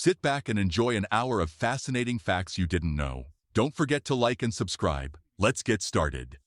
Sit back and enjoy an hour of fascinating facts you didn't know. Don't forget to like and subscribe. Let's get started.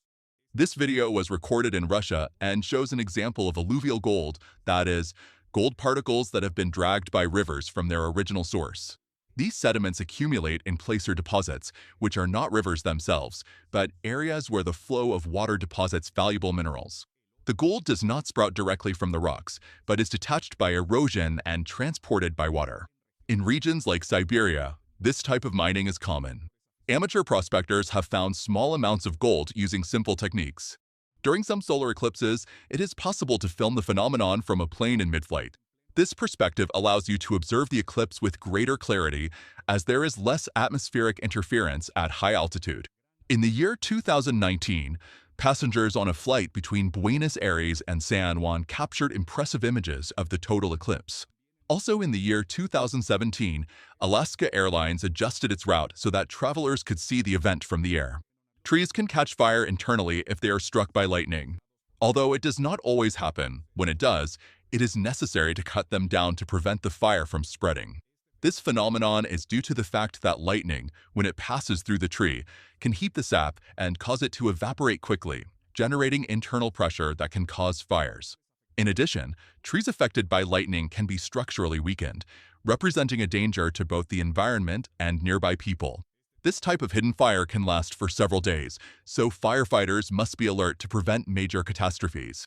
This video was recorded in Russia and shows an example of alluvial gold, that is, gold particles that have been dragged by rivers from their original source. These sediments accumulate in placer deposits, which are not rivers themselves, but areas where the flow of water deposits valuable minerals. The gold does not sprout directly from the rocks, but is detached by erosion and transported by water. In regions like Siberia, this type of mining is common. Amateur prospectors have found small amounts of gold using simple techniques. During some solar eclipses, it is possible to film the phenomenon from a plane in mid-flight. This perspective allows you to observe the eclipse with greater clarity, as there is less atmospheric interference at high altitude. In the year 2019, passengers on a flight between Buenos Aires and San Juan captured impressive images of the total eclipse. Also in the year 2017, Alaska Airlines adjusted its route so that travelers could see the event from the air. Trees can catch fire internally if they are struck by lightning. Although it does not always happen, when it does, it is necessary to cut them down to prevent the fire from spreading. This phenomenon is due to the fact that lightning, when it passes through the tree, can heat the sap and cause it to evaporate quickly, generating internal pressure that can cause fires. In addition, trees affected by lightning can be structurally weakened, representing a danger to both the environment and nearby people. This type of hidden fire can last for several days, so firefighters must be alert to prevent major catastrophes.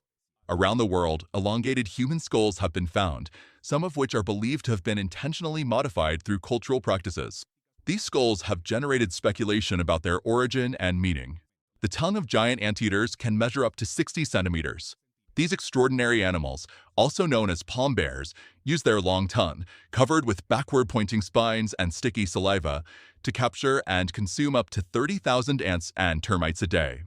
Around the world, elongated human skulls have been found, some of which are believed to have been intentionally modified through cultural practices. These skulls have generated speculation about their origin and meaning. The tongue of giant anteaters can measure up to 60 centimeters. These extraordinary animals, also known as palm bears, use their long tongue, covered with backward-pointing spines and sticky saliva, to capture and consume up to 30,000 ants and termites a day.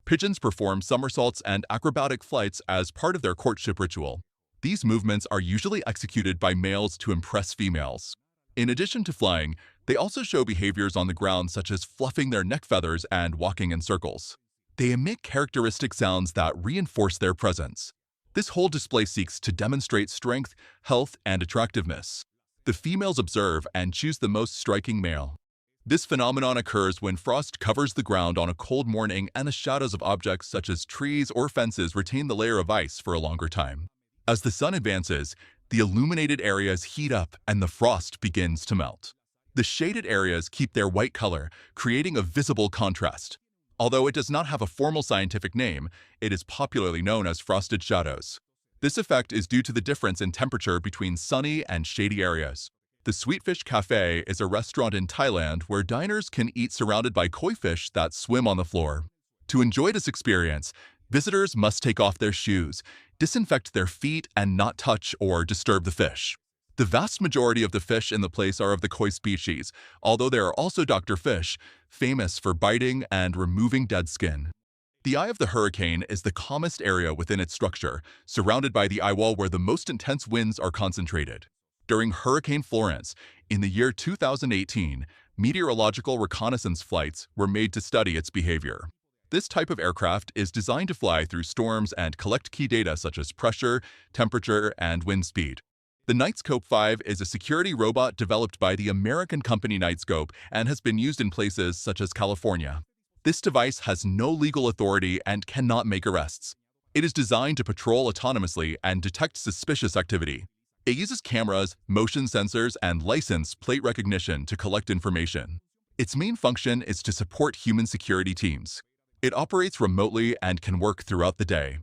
Pigeons perform somersaults and acrobatic flights as part of their courtship ritual. These movements are usually executed by males to impress females. In addition to flying, they also show behaviors on the ground such as fluffing their neck feathers and walking in circles. They emit characteristic sounds that reinforce their presence. This whole display seeks to demonstrate strength, health, and attractiveness. The females observe and choose the most striking male. This phenomenon occurs when frost covers the ground on a cold morning and the shadows of objects such as trees or fences retain the layer of ice for a longer time. As the sun advances, the illuminated areas heat up and the frost begins to melt. The shaded areas keep their white color, creating a visible contrast. Although it does not have a formal scientific name, it is popularly known as frosted shadows. This effect is due to the difference in temperature between sunny and shady areas. The Sweetfish Cafe is a restaurant in Thailand where diners can eat surrounded by koi fish that swim on the floor. To enjoy this experience, visitors must take off their shoes, disinfect their feet, and not touch or disturb the fish. The vast majority of the fish in the place are of the koi species, although there are also Dr. Fish, famous for biting and removing dead skin. The eye of the hurricane is the calmest area within its structure, surrounded by the eye wall where the most intense winds are concentrated. During Hurricane Florence, in the year 2018, meteorological reconnaissance flights were made to study its behavior. This type of aircraft is designed to fly through storms and collect key data such as pressure, temperature, and wind speed. The Knightscope 5 is a security robot developed by the American company Knightscope and has been used in places such as California. This device has no legal authority and cannot make arrests. It is designed to patrol autonomously and detect suspicious activity. It uses cameras, motion sensors, and license plate recognition to collect information. Its main function is to support human security teams. It operates remotely and can work throughout the day.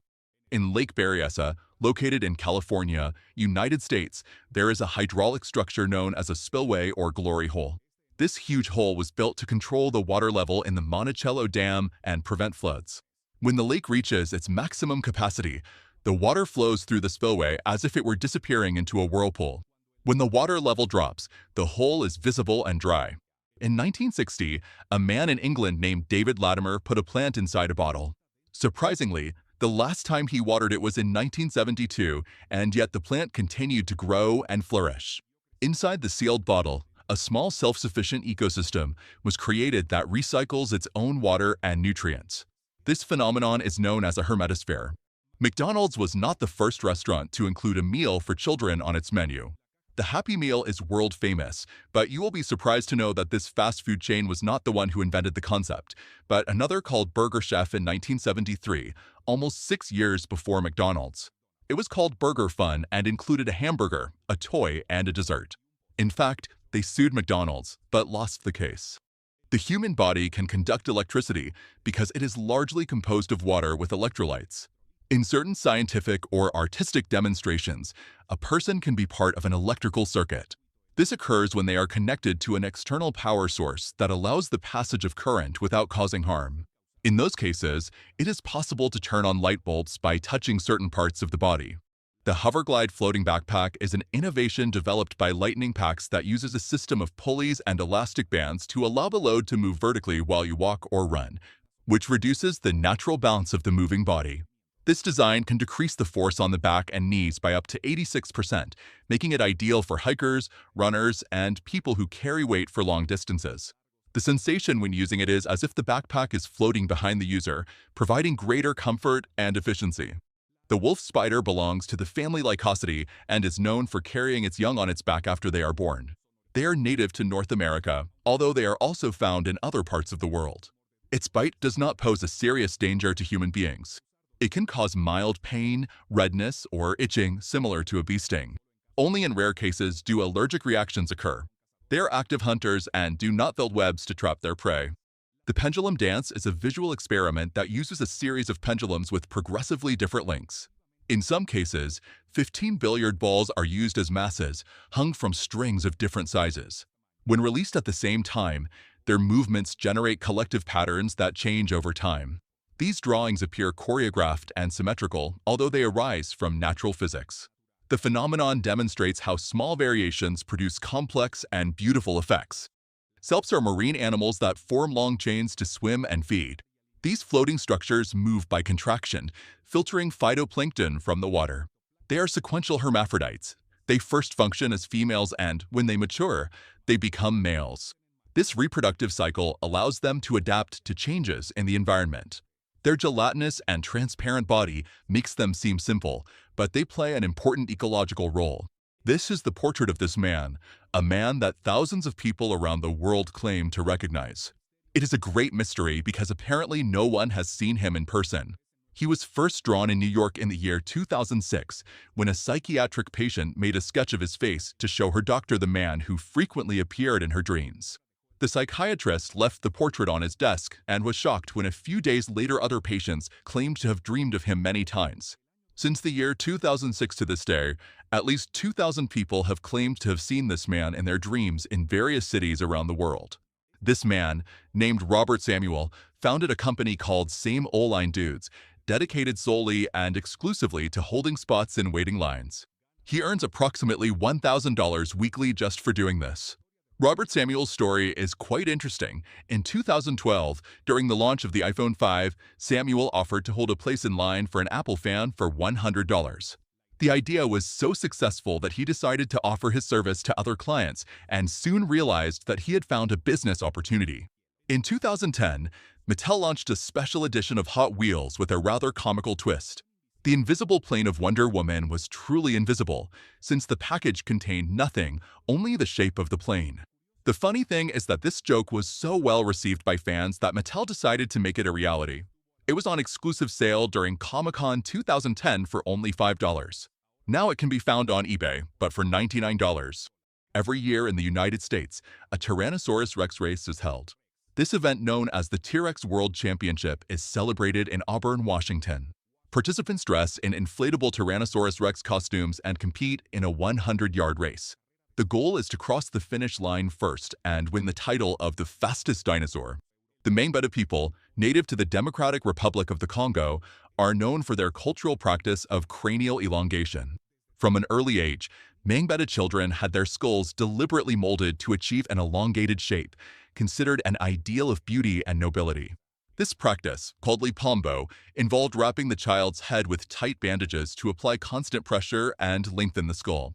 In Lake Berryessa, located in California, United States, there is a hydraulic structure known as a spillway or glory hole. This huge hole was built to control the water level in the Monticello Dam and prevent floods. When the lake reaches its maximum capacity, the water flows through the spillway as if it were disappearing into a whirlpool. When the water level drops, the hole is visible and dry. In 1960, a man in England named David Latimer put a plant inside a bottle. Surprisingly, the last time he watered it was in 1972, and yet the plant continued to grow and flourish. Inside the sealed bottle, a small self-sufficient ecosystem was created that recycles its own water and nutrients. This phenomenon is known as a hermetosphere. McDonald's was not the first restaurant to include a meal for children on its menu. The Happy Meal is world famous, but you will be surprised to know that this fast food chain was not the one who invented the concept, but another called Burger Chef in 1973, almost 6 years before McDonald's. It was called Burger Fun and included a hamburger, a toy, and a dessert. In fact, they sued McDonald's, but lost the case. The human body can conduct electricity because it is largely composed of water with electrolytes. In certain scientific or artistic demonstrations, a person can be part of an electrical circuit. This occurs when they are connected to an external power source that allows the passage of current without causing harm. In those cases, it is possible to turn on light bulbs by touching certain parts of the body. The Hoverglide floating backpack is an innovation developed by Lightning Packs that uses a system of pulleys and elastic bands to allow the load to move vertically while you walk or run, which reduces the natural bounce of the moving body. This design can decrease the force on the back and knees by up to 86%, making it ideal for hikers, runners, and people who carry weight for long distances. The sensation when using it is as if the backpack is floating behind the user, providing greater comfort and efficiency. The wolf spider belongs to the family Lycosidae and is known for carrying its young on its back after they are born. They are native to North America, although they are also found in other parts of the world. Its bite does not pose a serious danger to human beings. It can cause mild pain, redness, or itching similar to a bee sting. Only in rare cases do allergic reactions occur. They are active hunters and do not build webs to trap their prey. The pendulum dance is a visual experiment that uses a series of pendulums with progressively different lengths. In some cases, 15 billiard balls are used as masses, hung from strings of different sizes. When released at the same time, their movements generate collective patterns that change over time. These drawings appear choreographed and symmetrical, although they arise from natural physics. The phenomenon demonstrates how small variations produce complex and beautiful effects. Salps are marine animals that form long chains to swim and feed. These floating structures move by contraction, filtering phytoplankton from the water. They are sequential hermaphrodites. They first function as females and, when they mature, they become males. This reproductive cycle allows them to adapt to changes in the environment. Their gelatinous and transparent body makes them seem simple, but they play an important ecological role. This is the portrait of this man, a man that thousands of people around the world claim to recognize. It is a great mystery because apparently no one has seen him in person. He was first drawn in New York in the year 2006 when a psychiatric patient made a sketch of his face to show her doctor the man who frequently appeared in her dreams. The psychiatrist left the portrait on his desk and was shocked when a few days later other patients claimed to have dreamed of him many times. Since the year 2006 to this day, at least 2,000 people have claimed to have seen this man in their dreams in various cities around the world. This man, named Robert Samuel, founded a company called Same Oline Dudes, dedicated solely and exclusively to holding spots in waiting lines. He earns approximately $1,000 weekly just for doing this. Robert Samuel's story is quite interesting. In 2012, during the launch of the iPhone 5, Samuel offered to hold a place in line for an Apple fan for $100. The idea was so successful that he decided to offer his service to other clients and soon realized that he had found a business opportunity. In 2010, Mattel launched a special edition of Hot Wheels with a rather comical twist. The invisible plane of Wonder Woman was truly invisible, since the package contained nothing, only the shape of the plane. The funny thing is that this joke was so well received by fans that Mattel decided to make it a reality. It was on exclusive sale during Comic-Con 2010 for only $5. Now it can be found on eBay, but for $99. Every year in the United States, a Tyrannosaurus Rex race is held. This event, known as the T-Rex World Championship, is celebrated in Auburn, Washington. Participants dress in inflatable Tyrannosaurus Rex costumes and compete in a 100-yard race. The goal is to cross the finish line first and win the title of the fastest dinosaur. The Mangbetu people, native to the Democratic Republic of the Congo, are known for their cultural practice of cranial elongation. From an early age, Mangbetu children had their skulls deliberately molded to achieve an elongated shape, considered an ideal of beauty and nobility. This practice, called lipombo, involved wrapping the child's head with tight bandages to apply constant pressure and lengthen the skull.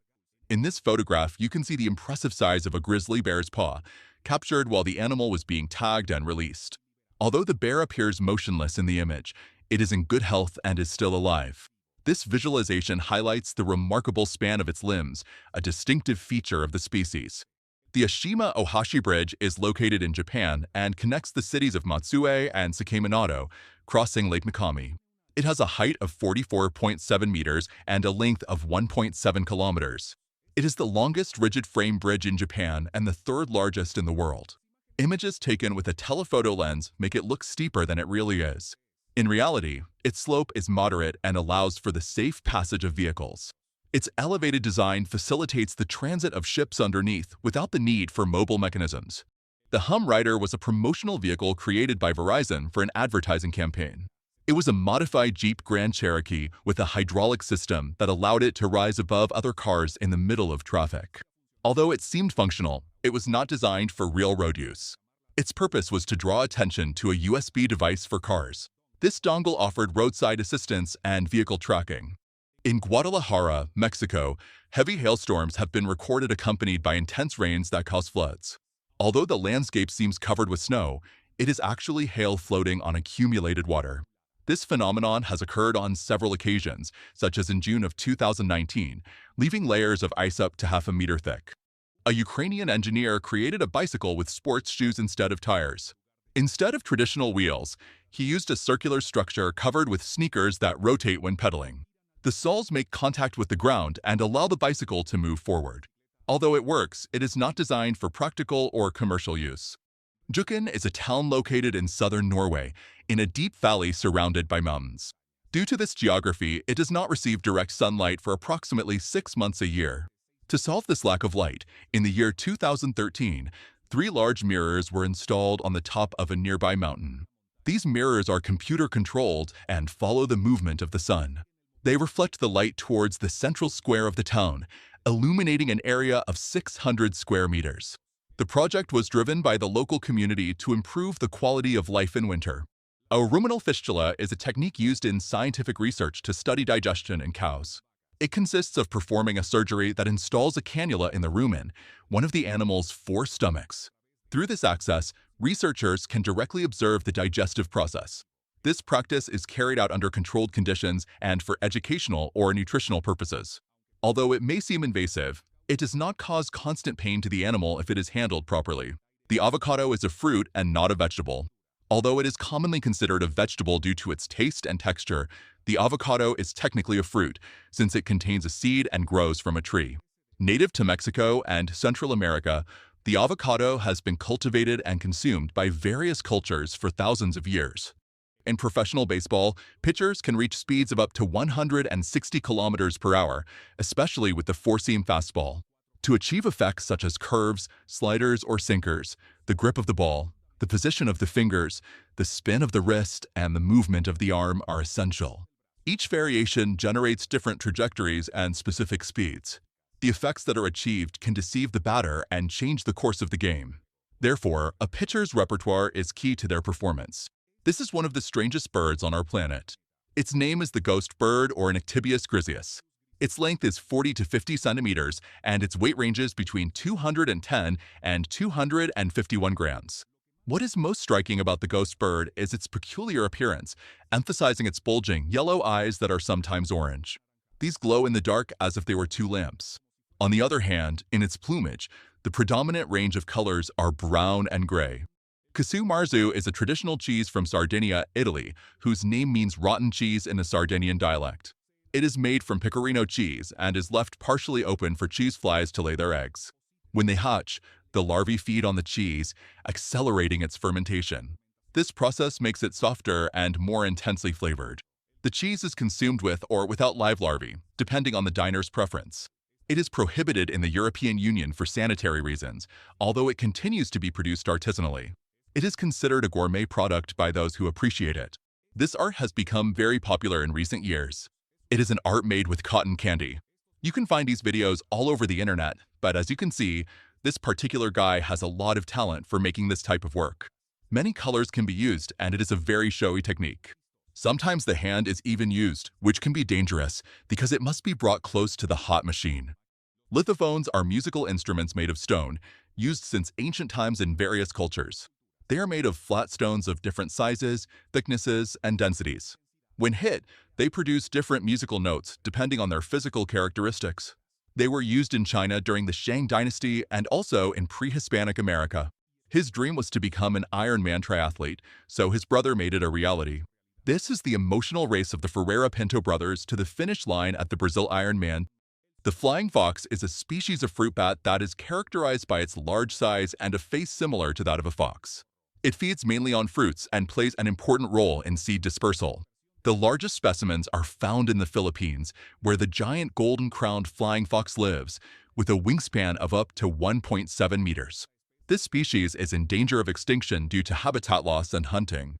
In this photograph, you can see the impressive size of a grizzly bear's paw, captured while the animal was being tagged and released. Although the bear appears motionless in the image, it is in good health and is still alive. This visualization highlights the remarkable span of its limbs, a distinctive feature of the species. The Ashima Ohashi Bridge is located in Japan and connects the cities of Matsue and Sakeminato, crossing Lake Mikami. It has a height of 44.7 meters and a length of 1.7 kilometers. It is the longest rigid-frame bridge in Japan and the third largest in the world. Images taken with a telephoto lens make it look steeper than it really is. In reality, its slope is moderate and allows for the safe passage of vehicles. Its elevated design facilitates the transit of ships underneath without the need for mobile mechanisms. The Hum Rider was a promotional vehicle created by Verizon for an advertising campaign. It was a modified Jeep Grand Cherokee with a hydraulic system that allowed it to rise above other cars in the middle of traffic. Although it seemed functional, it was not designed for real road use. Its purpose was to draw attention to a USB device for cars. This dongle offered roadside assistance and vehicle tracking. In Guadalajara, Mexico, heavy hailstorms have been recorded accompanied by intense rains that cause floods. Although the landscape seems covered with snow, it is actually hail floating on accumulated water. This phenomenon has occurred on several occasions, such as in June of 2019, leaving layers of ice up to half a meter thick. A Ukrainian engineer created a bicycle with sports shoes instead of tires. Instead of traditional wheels, he used a circular structure covered with sneakers that rotate when pedaling. The soles make contact with the ground and allow the bicycle to move forward. Although it works, it is not designed for practical or commercial use. Jukken is a town located in southern Norway, in a deep valley surrounded by mountains. Due to this geography, it does not receive direct sunlight for approximately 6 months a year. To solve this lack of light, in the year 2013, 3 large mirrors were installed on the top of a nearby mountain. These mirrors are computer-controlled and follow the movement of the sun. They reflect the light towards the central square of the town, illuminating an area of 600 square meters. The project was driven by the local community to improve the quality of life in winter. A ruminal fistula is a technique used in scientific research to study digestion in cows. It consists of performing a surgery that installs a cannula in the rumen, one of the animal's 4 stomachs. Through this access, researchers can directly observe the digestive process. This practice is carried out under controlled conditions and for educational or nutritional purposes. Although it may seem invasive, it does not cause constant pain to the animal if it is handled properly. The avocado is a fruit and not a vegetable. Although it is commonly considered a vegetable due to its taste and texture, the avocado is technically a fruit, since it contains a seed and grows from a tree. Native to Mexico and Central America, the avocado has been cultivated and consumed by various cultures for thousands of years. In professional baseball, pitchers can reach speeds of up to 160 kilometers per hour, especially with the four-seam fastball. To achieve effects such as curves, sliders, or sinkers, the grip of the ball, the position of the fingers, the spin of the wrist, and the movement of the arm are essential. Each variation generates different trajectories and specific speeds. The effects that are achieved can deceive the batter and change the course of the game. Therefore, a pitcher's repertoire is key to their performance. This is one of the strangest birds on our planet. Its name is the ghost bird or Nyctibius griseus. Its length is 40 to 50 centimeters and its weight ranges between 210 and 251 grams. What is most striking about the ghost bird is its peculiar appearance, emphasizing its bulging, yellow eyes that are sometimes orange. These glow in the dark as if they were 2 lamps. On the other hand, in its plumage, the predominant range of colors are brown and gray. Casu marzu is a traditional cheese from Sardinia, Italy, whose name means rotten cheese in a Sardinian dialect. It is made from pecorino cheese and is left partially open for cheese flies to lay their eggs. When they hatch, the larvae feed on the cheese, accelerating its fermentation. This process makes it softer and more intensely flavored. The cheese is consumed with or without live larvae, depending on the diner's preference. It is prohibited in the European Union for sanitary reasons, although it continues to be produced artisanally. It is considered a gourmet product by those who appreciate it. This art has become very popular in recent years. It is an art made with cotton candy. You can find these videos all over the internet, but as you can see, this particular guy has a lot of talent for making this type of work. Many colors can be used, and it is a very showy technique. Sometimes the hand is even used, which can be dangerous because it must be brought close to the hot machine. Lithophones are musical instruments made of stone, used since ancient times in various cultures. They are made of flat stones of different sizes, thicknesses, and densities. When hit, they produce different musical notes depending on their physical characteristics. They were used in China during the Shang Dynasty and also in pre-Hispanic America. His dream was to become an Ironman triathlete, so his brother made it a reality. This is the emotional race of the Ferreira Pinto brothers to the finish line at the Brazil Ironman. The flying fox is a species of fruit bat that is characterized by its large size and a face similar to that of a fox. It feeds mainly on fruits and plays an important role in seed dispersal. The largest specimens are found in the Philippines, where the giant golden-crowned flying fox lives, with a wingspan of up to 1.7 meters. This species is in danger of extinction due to habitat loss and hunting.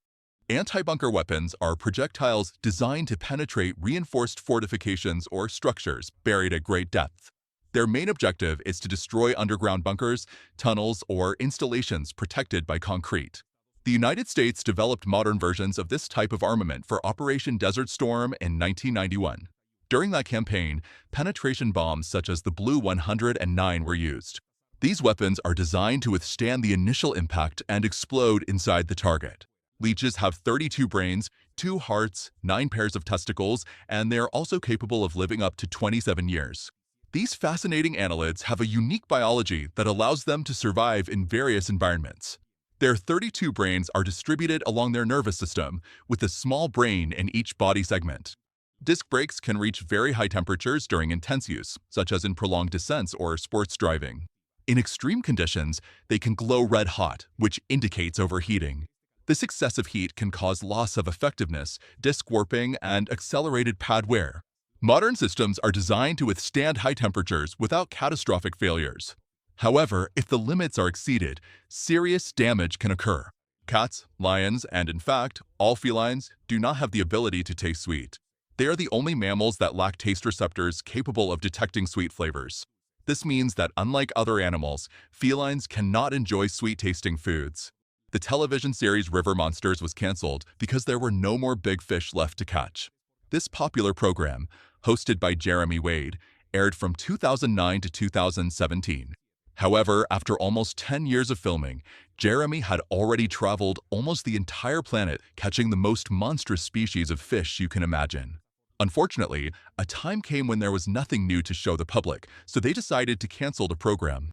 Anti-bunker weapons are projectiles designed to penetrate reinforced fortifications or structures buried at great depth. Their main objective is to destroy underground bunkers, tunnels, or installations protected by concrete. The United States developed modern versions of this type of armament for Operation Desert Storm in 1991. During that campaign, penetration bombs such as the Blue 109 were used. These weapons are designed to withstand the initial impact and explode inside the target. Leeches have 32 brains, 2 hearts, 9 pairs of testicles, and they are also capable of living up to 27 years. These fascinating annelids have a unique biology that allows them to survive in various environments. Their 32 brains are distributed along their nervous system, with a small brain in each body segment. Disc brakes can reach very high temperatures during intense use, such as in prolonged descents or sports driving. In extreme conditions, they can glow red hot, which indicates overheating. This excessive heat can cause loss of effectiveness, disc warping, and accelerated pad wear. Modern systems are designed to withstand high temperatures without catastrophic failures. However, if the limits are exceeded, serious damage can occur. Cats, lions, and in fact, all felines do not have the ability to taste sweet. They are the only mammals that lack taste receptors capable of detecting sweet flavors. This means that unlike other animals, felines cannot enjoy sweet-tasting foods. The television series River Monsters was canceled because there were no more big fish left to catch. This popular program, hosted by Jeremy Wade, aired from 2009 to 2017. However, after almost 10 years of filming, Jeremy had already traveled almost the entire planet catching the most monstrous species of fish you can imagine. Unfortunately, a time came when there was nothing new to show the public, so they decided to cancel the program.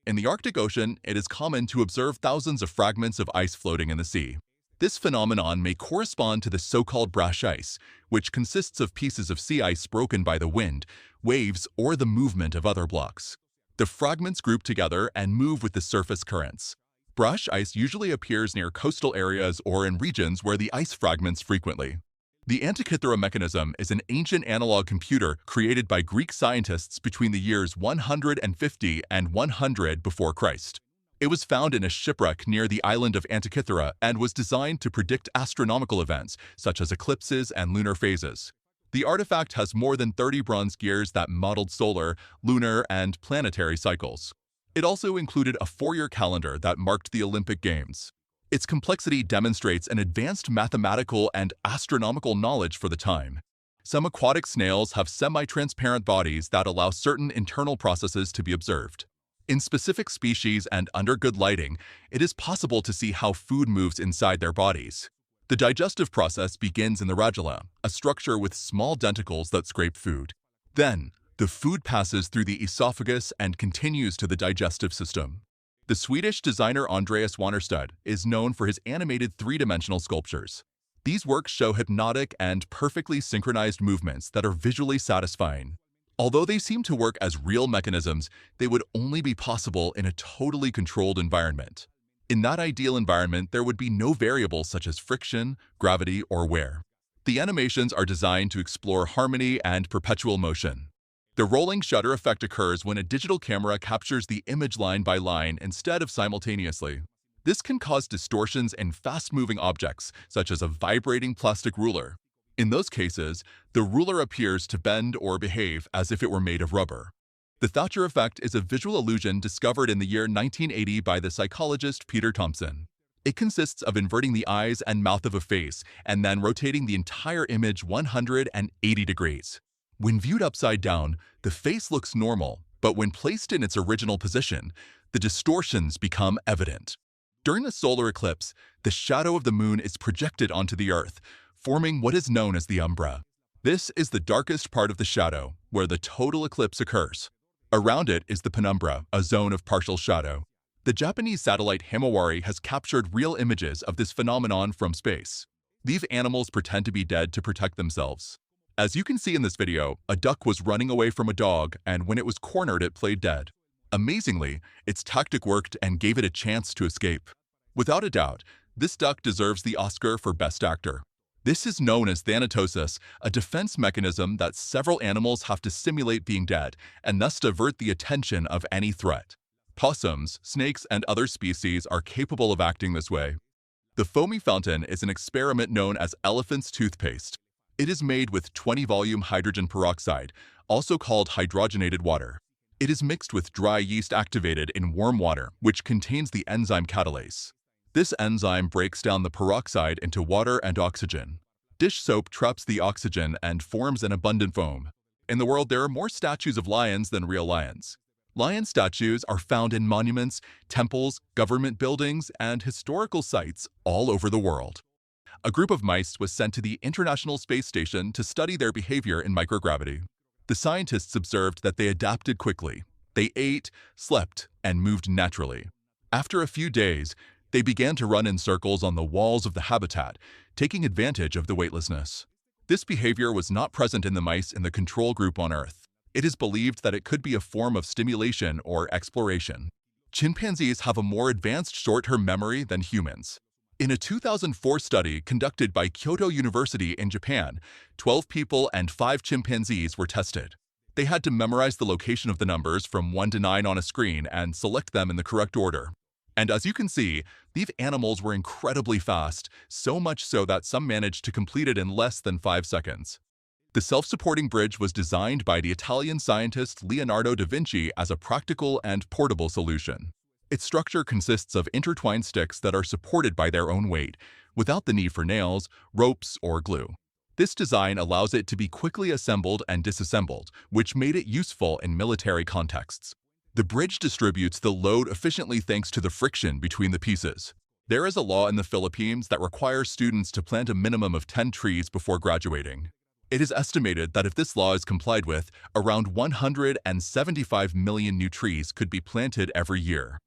In the Arctic Ocean, it is common to observe thousands of fragments of ice floating in the sea. This phenomenon may correspond to the so-called brash ice, which consists of pieces of sea ice broken by the wind, waves, or the movement of other blocks. The fragments group together and move with the surface currents. Brash ice usually appears near coastal areas or in regions where the ice fragments frequently. The Antikythera mechanism is an ancient analog computer created by Greek scientists between the years 150 and 100 before Christ. It was found in a shipwreck near the island of Antikythera and was designed to predict astronomical events such as eclipses and lunar phases. The artifact has more than 30 bronze gears that modeled solar, lunar, and planetary cycles. It also included a 4-year calendar that marked the Olympic Games. Its complexity demonstrates an advanced mathematical and astronomical knowledge for the time. Some aquatic snails have semi-transparent bodies that allow certain internal processes to be observed. In specific species and under good lighting, it is possible to see how food moves inside their bodies. The digestive process begins in the radula, a structure with small denticles that scrape food. Then, the food passes through the esophagus and continues to the digestive system. The Swedish designer Andreas Wannerstad is known for his animated 3-dimensional sculptures. These works show hypnotic and perfectly synchronized movements that are visually satisfying. Although they seem to work as real mechanisms, they would only be possible in a totally controlled environment. In that ideal environment, there would be no variables such as friction, gravity, or wear. The animations are designed to explore harmony and perpetual motion. The rolling shutter effect occurs when a digital camera captures the image line by line instead of simultaneously. This can cause distortions in fast-moving objects, such as a vibrating plastic ruler. In those cases, the ruler appears to bend or behave as if it were made of rubber. The Thatcher effect is a visual illusion discovered in the year 1980 by the psychologist Peter Thompson. It consists of inverting the eyes and mouth of a face and then rotating the entire image 180 degrees. When viewed upside down, the face looks normal, but when placed in its original position, the distortions become evident. During the solar eclipse, the shadow of the moon is projected onto the Earth, forming what is known as the umbra. This is the darkest part of the shadow, where the total eclipse occurs. Around it is the penumbra, a zone of partial shadow. The Japanese satellite Himawari has captured real images of this phenomenon from space. These animals pretend to be dead to protect themselves. As you can see in this video, a duck was running away from a dog, and when it was cornered, it played dead. Amazingly, its tactic worked and gave it a chance to escape. Without a doubt, this duck deserves the Oscar for Best Actor. This is known as thanatosis, a defense mechanism that several animals have to simulate being dead and thus divert the attention of any threat. Possums, snakes, and other species are capable of acting this way. The foamy fountain is an experiment known as elephant's toothpaste. It is made with 20-volume hydrogen peroxide, also called hydrogenated water. It is mixed with dry yeast activated in warm water, which contains the enzyme catalase. This enzyme breaks down the peroxide into water and oxygen. Dish soap traps the oxygen and forms an abundant foam. In the world, there are more statues of lions than real lions. Lion statues are found in monuments, temples, government buildings, and historical sites all over the world. A group of mice was sent to the International Space Station to study their behavior in microgravity. The scientists observed that they adapted quickly. They ate, slept, and moved naturally. After a few days, they began to run in circles on the walls of the habitat, taking advantage of the weightlessness. This behavior was not present in the mice in the control group on Earth. It is believed that it could be a form of stimulation or exploration. Chimpanzees have a more advanced short-term memory than humans. In a 2004 study conducted by Kyoto University in Japan, 12 people and 5 chimpanzees were tested. They had to memorize the location of the numbers from 1 to 9 on a screen and select them in the correct order. And as you can see, these animals were incredibly fast, so much so that some managed to complete it in less than 5 seconds. The self-supporting bridge was designed by the Italian scientist Leonardo da Vinci as a practical and portable solution. Its structure consists of intertwined sticks that are supported by their own weight, without the need for nails, ropes, or glue. This design allows it to be quickly assembled and disassembled, which made it useful in military contexts. The bridge distributes the load efficiently thanks to the friction between the pieces. There is a law in the Philippines that requires students to plant a minimum of 10 trees before graduating. It is estimated that if this law is complied with, around 175 million new trees could be planted every year.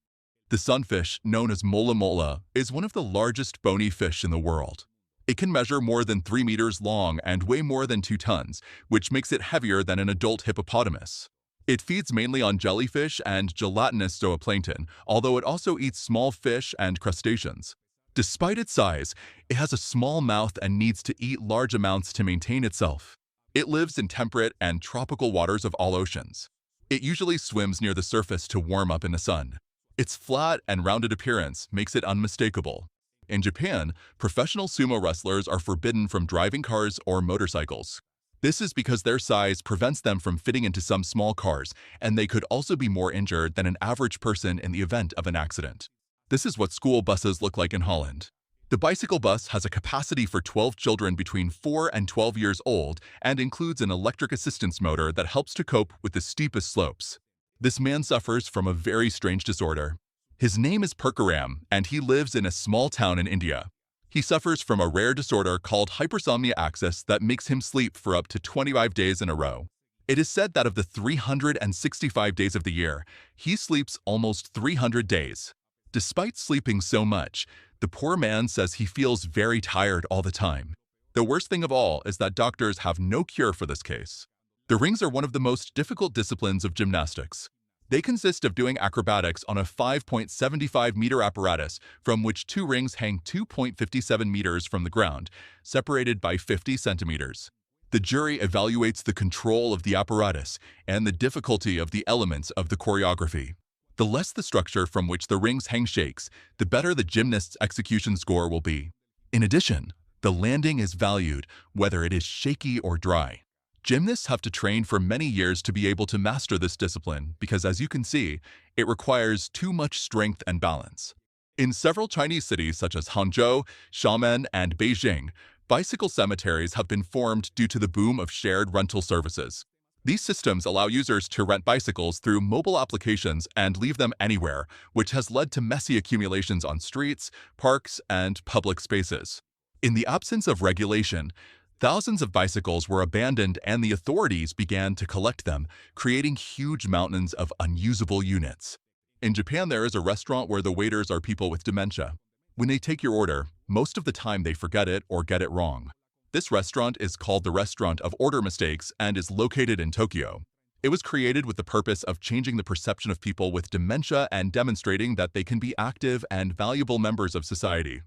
The sunfish, known as mola mola, is one of the largest bony fish in the world. It can measure more than 3 meters long and weigh more than 2 tons, which makes it heavier than an adult hippopotamus. It feeds mainly on jellyfish and gelatinous zooplankton, although it also eats small fish and crustaceans. Despite its size, it has a small mouth and needs to eat large amounts to maintain itself. It lives in temperate and tropical waters of all oceans. It usually swims near the surface to warm up in the sun. Its flat and rounded appearance makes it unmistakable. In Japan, professional sumo wrestlers are forbidden from driving cars or motorcycles. This is because their size prevents them from fitting into some small cars, and they could also be more injured than an average person in the event of an accident. This is what school buses look like in Holland. The bicycle bus has a capacity for 12 children between 4 and 12 years old and includes an electric assistance motor that helps to cope with the steepest slopes. This man suffers from a very strange disorder. His name is Perkaram, and he lives in a small town in India. He suffers from a rare disorder called hypersomnia axis that makes him sleep for up to 25 days in a row. It is said that of the 365 days of the year, he sleeps almost 300 days. Despite sleeping so much, the poor man says he feels very tired all the time. The worst thing of all is that doctors have no cure for this case. The rings are one of the most difficult disciplines of gymnastics. They consist of doing acrobatics on a 5.75-meter apparatus from which 2 rings hang 2.57 meters from the ground, separated by 50 centimeters. The jury evaluates the control of the apparatus and the difficulty of the elements of the choreography. The less the structure from which the rings hang shakes, the better the gymnast's execution score will be. In addition, the landing is valued, whether it is shaky or dry. Gymnasts have to train for many years to be able to master this discipline because, as you can see, it requires too much strength and balance. In several Chinese cities such as Hangzhou, Xiamen, and Beijing, bicycle cemeteries have been formed due to the boom of shared rental services. These systems allow users to rent bicycles through mobile applications and leave them anywhere, which has led to messy accumulations on streets, parks, and public spaces. In the absence of regulation, thousands of bicycles were abandoned and the authorities began to collect them, creating huge mountains of unusable units. In Japan, there is a restaurant where the waiters are people with dementia. When they take your order, most of the time they forget it or get it wrong. This restaurant is called the Restaurant of Order Mistakes and is located in Tokyo. It was created with the purpose of changing the perception of people with dementia and demonstrating that they can be active and valuable members of society.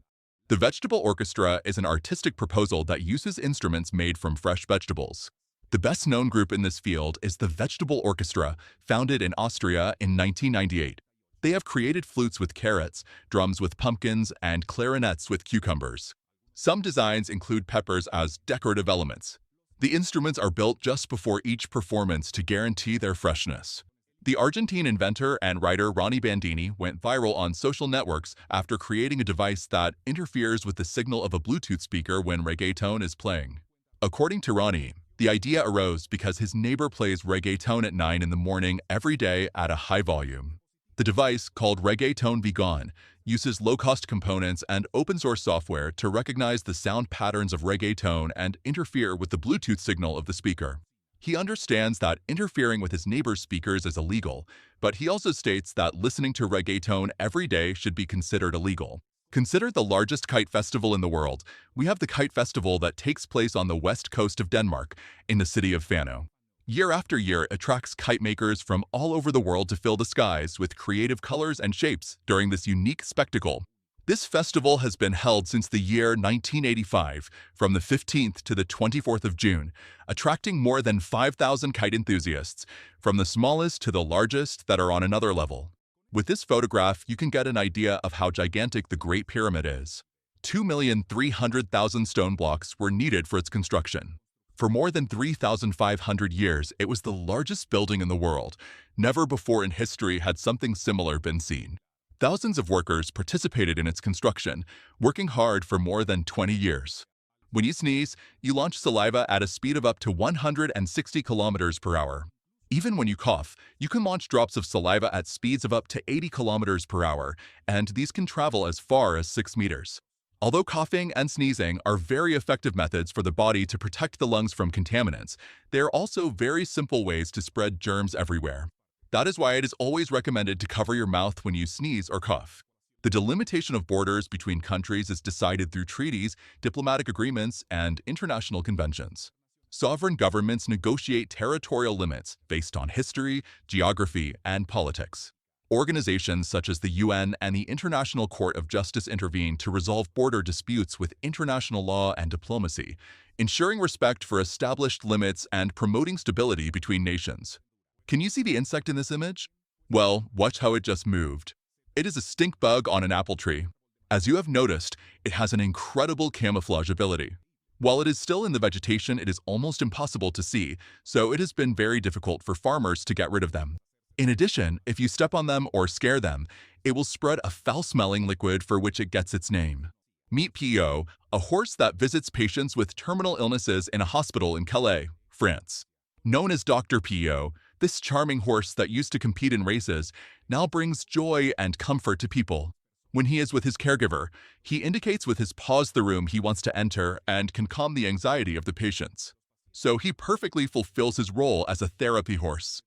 The Vegetable Orchestra is an artistic proposal that uses instruments made from fresh vegetables. The best-known group in this field is the Vegetable Orchestra, founded in Austria in 1998. They have created flutes with carrots, drums with pumpkins, and clarinets with cucumbers. Some designs include peppers as decorative elements. The instruments are built just before each performance to guarantee their freshness. The Argentine inventor and writer Ronnie Bandini went viral on social networks after creating a device that interferes with the signal of a Bluetooth speaker when reggaeton is playing. According to Ronnie, the idea arose because his neighbor plays reggaeton at 9 in the morning every day at a high volume. The device, called Reggaeton Vegan, uses low-cost components and open-source software to recognize the sound patterns of reggaeton and interfere with the Bluetooth signal of the speaker. He understands that interfering with his neighbor's speakers is illegal, but he also states that listening to reggaeton every day should be considered illegal. Considered the largest kite festival in the world, we have the Kite Festival that takes place on the west coast of Denmark, in the city of Fano. Year after year, it attracts kite makers from all over the world to fill the skies with creative colors and shapes during this unique spectacle. This festival has been held since the year 1985, from the 15th to the 24th of June, attracting more than 5,000 kite enthusiasts, from the smallest to the largest that are on another level. With this photograph, you can get an idea of how gigantic the Great Pyramid is. 2,300,000 stone blocks were needed for its construction. For more than 3,500 years, it was the largest building in the world. Never before in history had something similar been seen. Thousands of workers participated in its construction, working hard for more than 20 years. When you sneeze, you launch saliva at a speed of up to 160 kilometers per hour. Even when you cough, you can launch drops of saliva at speeds of up to 80 kilometers per hour, and these can travel as far as 6 meters. Although coughing and sneezing are very effective methods for the body to protect the lungs from contaminants, they are also very simple ways to spread germs everywhere. That is why it is always recommended to cover your mouth when you sneeze or cough. The delimitation of borders between countries is decided through treaties, diplomatic agreements, and international conventions. Sovereign governments negotiate territorial limits based on history, geography, and politics. Organizations such as the UN and the International Court of Justice intervene to resolve border disputes with international law and diplomacy, ensuring respect for established limits and promoting stability between nations. Can you see the insect in this image? Well, watch how it just moved. It is a stink bug on an apple tree. As you have noticed, it has an incredible camouflage ability. While it is still in the vegetation, it is almost impossible to see, so it has been very difficult for farmers to get rid of them. In addition, if you step on them or scare them, it will spread a foul-smelling liquid for which it gets its name. Meet Pio, a horse that visits patients with terminal illnesses in a hospital in Calais, France. Known as Dr. Pio, this charming horse that used to compete in races now brings joy and comfort to people. When he is with his caregiver, he indicates with his paws the room he wants to enter and can calm the anxiety of the patients. So he perfectly fulfills his role as a therapy horse.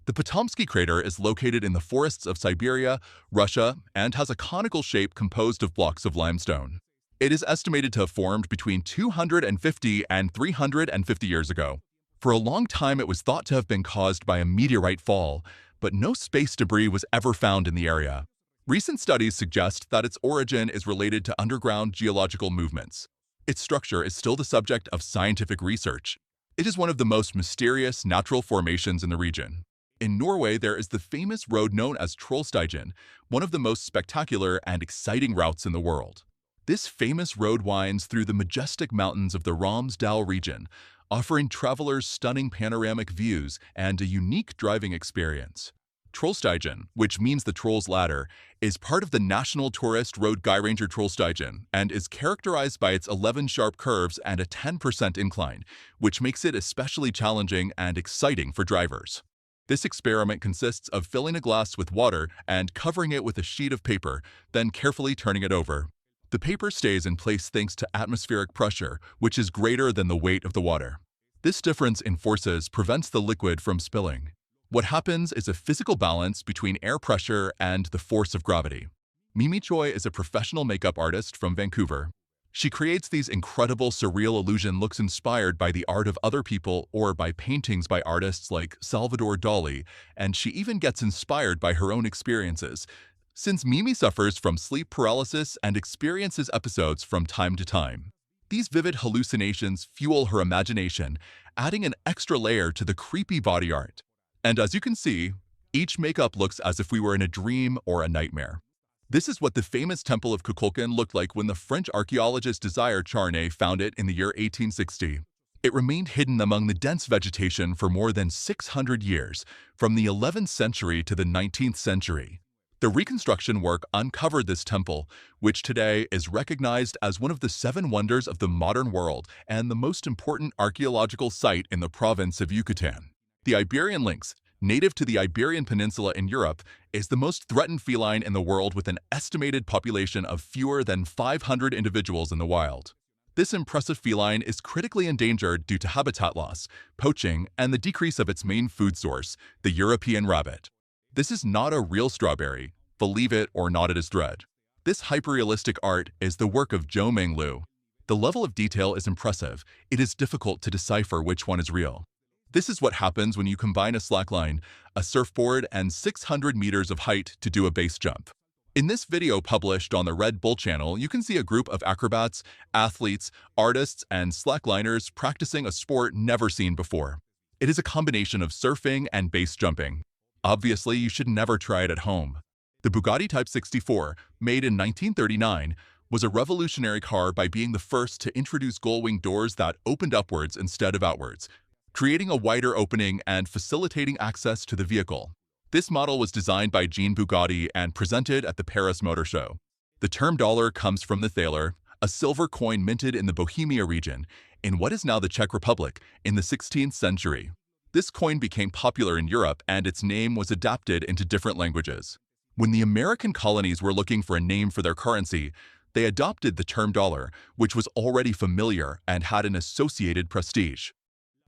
The Potomsky crater is located in the forests of Siberia, Russia, and has a conical shape composed of blocks of limestone. It is estimated to have formed between 250 and 350 years ago. For a long time, it was thought to have been caused by a meteorite fall, but no space debris was ever found in the area. Recent studies suggest that its origin is related to underground geological movements. Its structure is still the subject of scientific research. It is one of the most mysterious natural formations in the region. In Norway, there is the famous road known as Trollstigen, one of the most spectacular and exciting routes in the world. This famous road winds through the majestic mountains of the Romsdal region, offering travelers stunning panoramic views and a unique driving experience. Trollstigen, which means the Troll's Ladder, is part of the National Tourist Road Geiranger Trollstigen and is characterized by its 11 sharp curves and a 10% incline, which makes it especially challenging and exciting for drivers. This experiment consists of filling a glass with water and covering it with a sheet of paper, then carefully turning it over. The paper stays in place thanks to atmospheric pressure, which is greater than the weight of the water. This difference in forces prevents the liquid from spilling. What happens is a physical balance between air pressure and the force of gravity. Mimi Choi is a professional makeup artist from Vancouver. She creates these incredible surreal illusion looks inspired by the art of other people or by paintings by artists like Salvador Dali, and she even gets inspired by her own experiences. Since Mimi suffers from sleep paralysis and experiences episodes from time to time, these vivid hallucinations fuel her imagination, adding an extra layer to the creepy body art. And as you can see, each makeup looks as if we were in a dream or a nightmare. This is what the famous Temple of Kukulkan looked like when the French archaeologist Désiré Charnay found it in the year 1860. It remained hidden among the dense vegetation for more than 600 years, from the 11th century to the 19th century. The reconstruction work uncovered this temple, which today is recognized as one of the 7 wonders of the modern world and the most important archaeological site in the province of Yucatan. The Iberian lynx, native to the Iberian Peninsula in Europe, is the most threatened feline in the world with an estimated population of fewer than 500 individuals in the wild. This impressive feline is critically endangered due to habitat loss, poaching, and the decrease of its main food source, the European rabbit. This is not a real strawberry, believe it or not, it is dread. This hyperrealistic art is the work of Zhou Menglu. The level of detail is impressive. It is difficult to decipher which one is real. This is what happens when you combine a slackline, a surfboard, and 600 meters of height to do a base jump. In this video published on the Red Bull channel, you can see a group of acrobats, athletes, artists, and slackliners practicing a sport never seen before. It is a combination of surfing and base jumping. Obviously, you should never try it at home. The Bugatti Type 64, made in 1939, was a revolutionary car by being the first to introduce gull-wing doors that opened upwards instead of outwards, creating a wider opening and facilitating access to the vehicle. This model was designed by Jean Bugatti and presented at the Paris Motor Show. The term dollar comes from the thaler, a silver coin minted in the Bohemia region, in what is now the Czech Republic, in the 16th century. This coin became popular in Europe and its name was adapted into different languages. When the American colonies were looking for a name for their currency, they adopted the term dollar, which was already familiar and had an associated prestige.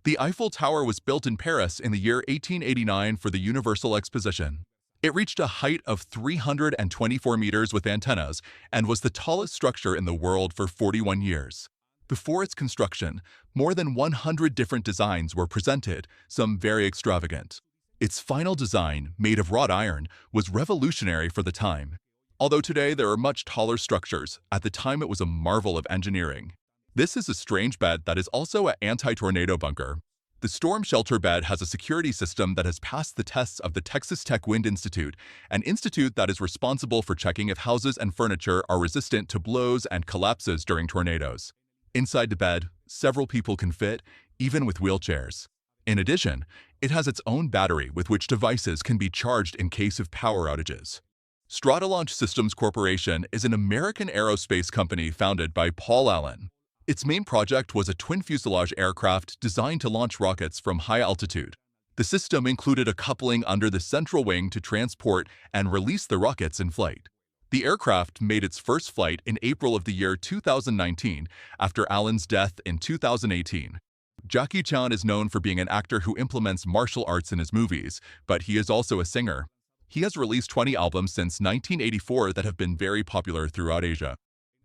The Eiffel Tower was built in Paris in the year 1889 for the Universal Exposition. It reached a height of 324 meters with antennas and was the tallest structure in the world for 41 years. Before its construction, more than 100 different designs were presented, some very extravagant. Its final design, made of wrought iron, was revolutionary for the time. Although today there are much taller structures, at the time it was a marvel of engineering. This is a strange bed that is also an anti-tornado bunker. The storm shelter bed has a security system that has passed the tests of the Texas Tech Wind Institute, an institute that is responsible for checking if houses and furniture are resistant to blows and collapses during tornadoes. Inside the bed, several people can fit, even with wheelchairs. In addition, it has its own battery with which devices can be charged in case of power outages. Strata Launch Systems Corporation is an American aerospace company founded by Paul Allen. Its main project was a twin-fuselage aircraft designed to launch rockets from high altitude. The system included a coupling under the central wing to transport and release the rockets in flight. The aircraft made its first flight in April of the year 2019 after Allen's death in 2018. Jackie Chan is known for being an actor who implements martial arts in his movies, but he is also a singer. He has released 20 albums since 1984 that have been very popular throughout Asia.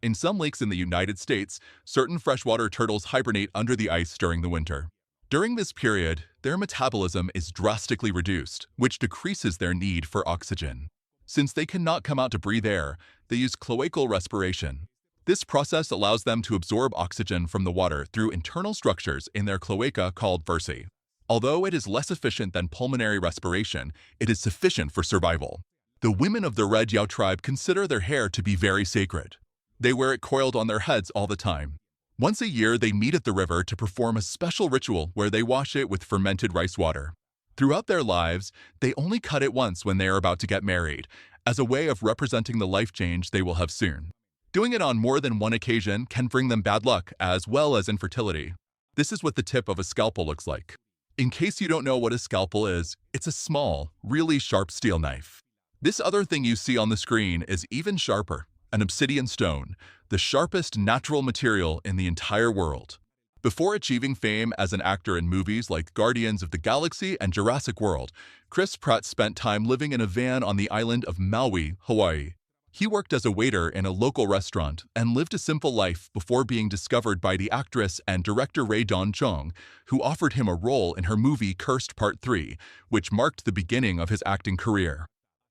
In some lakes in the United States, certain freshwater turtles hibernate under the ice during the winter. During this period, their metabolism is drastically reduced, which decreases their need for oxygen. Since they cannot come out to breathe air, they use cloacal respiration. This process allows them to absorb oxygen from the water through internal structures in their cloaca called bursae. Although it is less efficient than pulmonary respiration, it is sufficient for survival. The women of the Red Yao tribe consider their hair to be very sacred. They wear it coiled on their heads all the time. Once a year, they meet at the river to perform a special ritual where they wash it with fermented rice water. Throughout their lives, they only cut it once when they are about to get married, as a way of representing the life change they will have soon. Doing it on more than one occasion can bring them bad luck as well as infertility. This is what the tip of a scalpel looks like. In case you don't know what a scalpel is, it's a small, really sharp steel knife. This other thing you see on the screen is even sharper. an obsidian stone, the sharpest natural material in the entire world. Before achieving fame as an actor in movies like Guardians of the Galaxy and Jurassic World, Chris Pratt spent time living in a van on the island of Maui, Hawaii. He worked as a waiter in a local restaurant and lived a simple life before being discovered by the actress and director Rae Dawn Chong, who offered him a role in her movie Cursed Part 3, which marked the beginning of his acting career.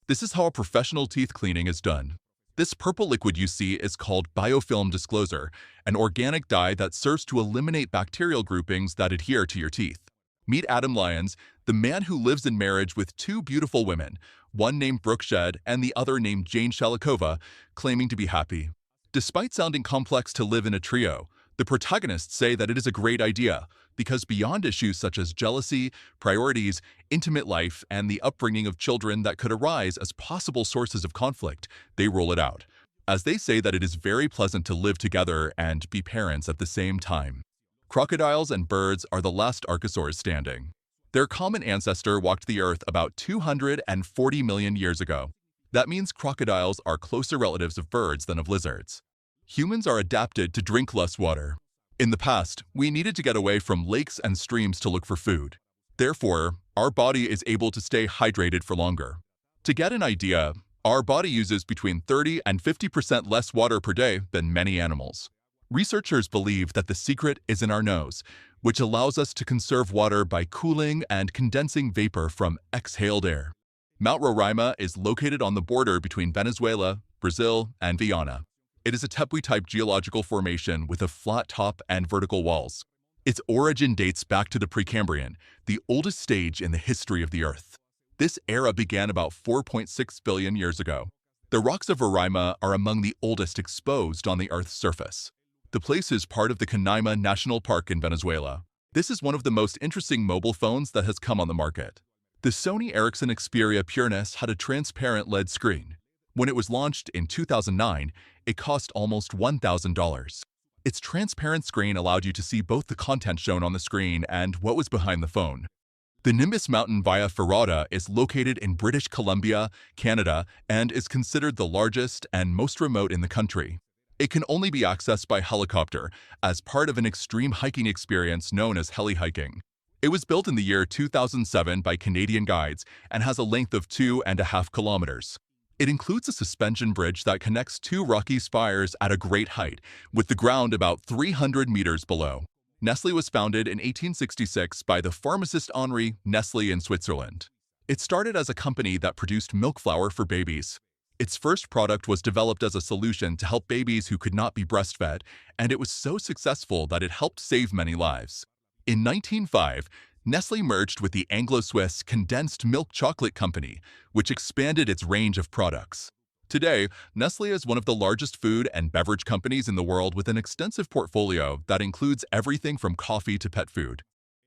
This is how a professional teeth cleaning is done. This purple liquid you see is called biofilm disclosure, an organic dye that serves to eliminate bacterial groupings that adhere to your teeth. Meet Adam Lyons, the man who lives in marriage with two beautiful women, one named Brooke Shed and the other named Jane Shalikova, claiming to be happy. Despite sounding complex to live in a trio, the protagonists say that it is a great idea, because beyond issues such as jealousy, priorities, intimate life, and the upbringing of children that could arise as possible sources of conflict, they rule it out, as they say that it is very pleasant to live together and be parents at the same time. Crocodiles and birds are the last archosaurs standing. Their common ancestor walked the earth about 240 million years ago. That means crocodiles are closer relatives of birds than of lizards. Humans are adapted to drink less water. In the past, we needed to get away from lakes and streams to look for food. Therefore, our body is able to stay hydrated for longer. To get an idea, our body uses between 30 and 50% less water per day than many animals. Researchers believe that the secret is in our nose, which allows us to conserve water by cooling and condensing vapor from exhaled air. Mount Roraima is located on the border between Venezuela, Brazil, and Guyana. It is a Tepuy-type geological formation with a flat top and vertical walls. Its origin dates back to the Precambrian, the oldest stage in the history of the Earth. This era began about 4.6 billion years ago. The rocks of Roraima are among the oldest exposed on the Earth's surface. The place is part of the Canaima National Park in Venezuela. This is one of the most interesting mobile phones that has come on the market. The Sony Ericsson Xperia Pureness had a transparent LED screen. When it was launched in 2009, it cost almost $1,000. Its transparent screen allowed you to see both the content shown on the screen and what was behind the phone. The Nimbus Mountain Via Ferrata is located in British Columbia, Canada, and is considered the largest and most remote in the country. It can only be accessed by helicopter as part of an extreme hiking experience known as heli-hiking. It was built in the year 2007 by Canadian guides and has a length of 2.5 kilometers. It includes a suspension bridge that connects two rocky spires at a great height, with the ground about 300 meters below. Nestlé was founded in 1866 by the pharmacist Henri Nestlé in Switzerland. It started as a company that produced milk flour for babies. Its first product was developed as a solution to help babies who could not be breastfed, and it was so successful that it helped save many lives. In 1905, Nestlé merged with the Anglo-Swiss Condensed Milk Chocolate Company, which expanded its range of products. Today, Nestlé is one of the largest food and beverage companies in the world with an extensive portfolio that includes everything from coffee to pet food.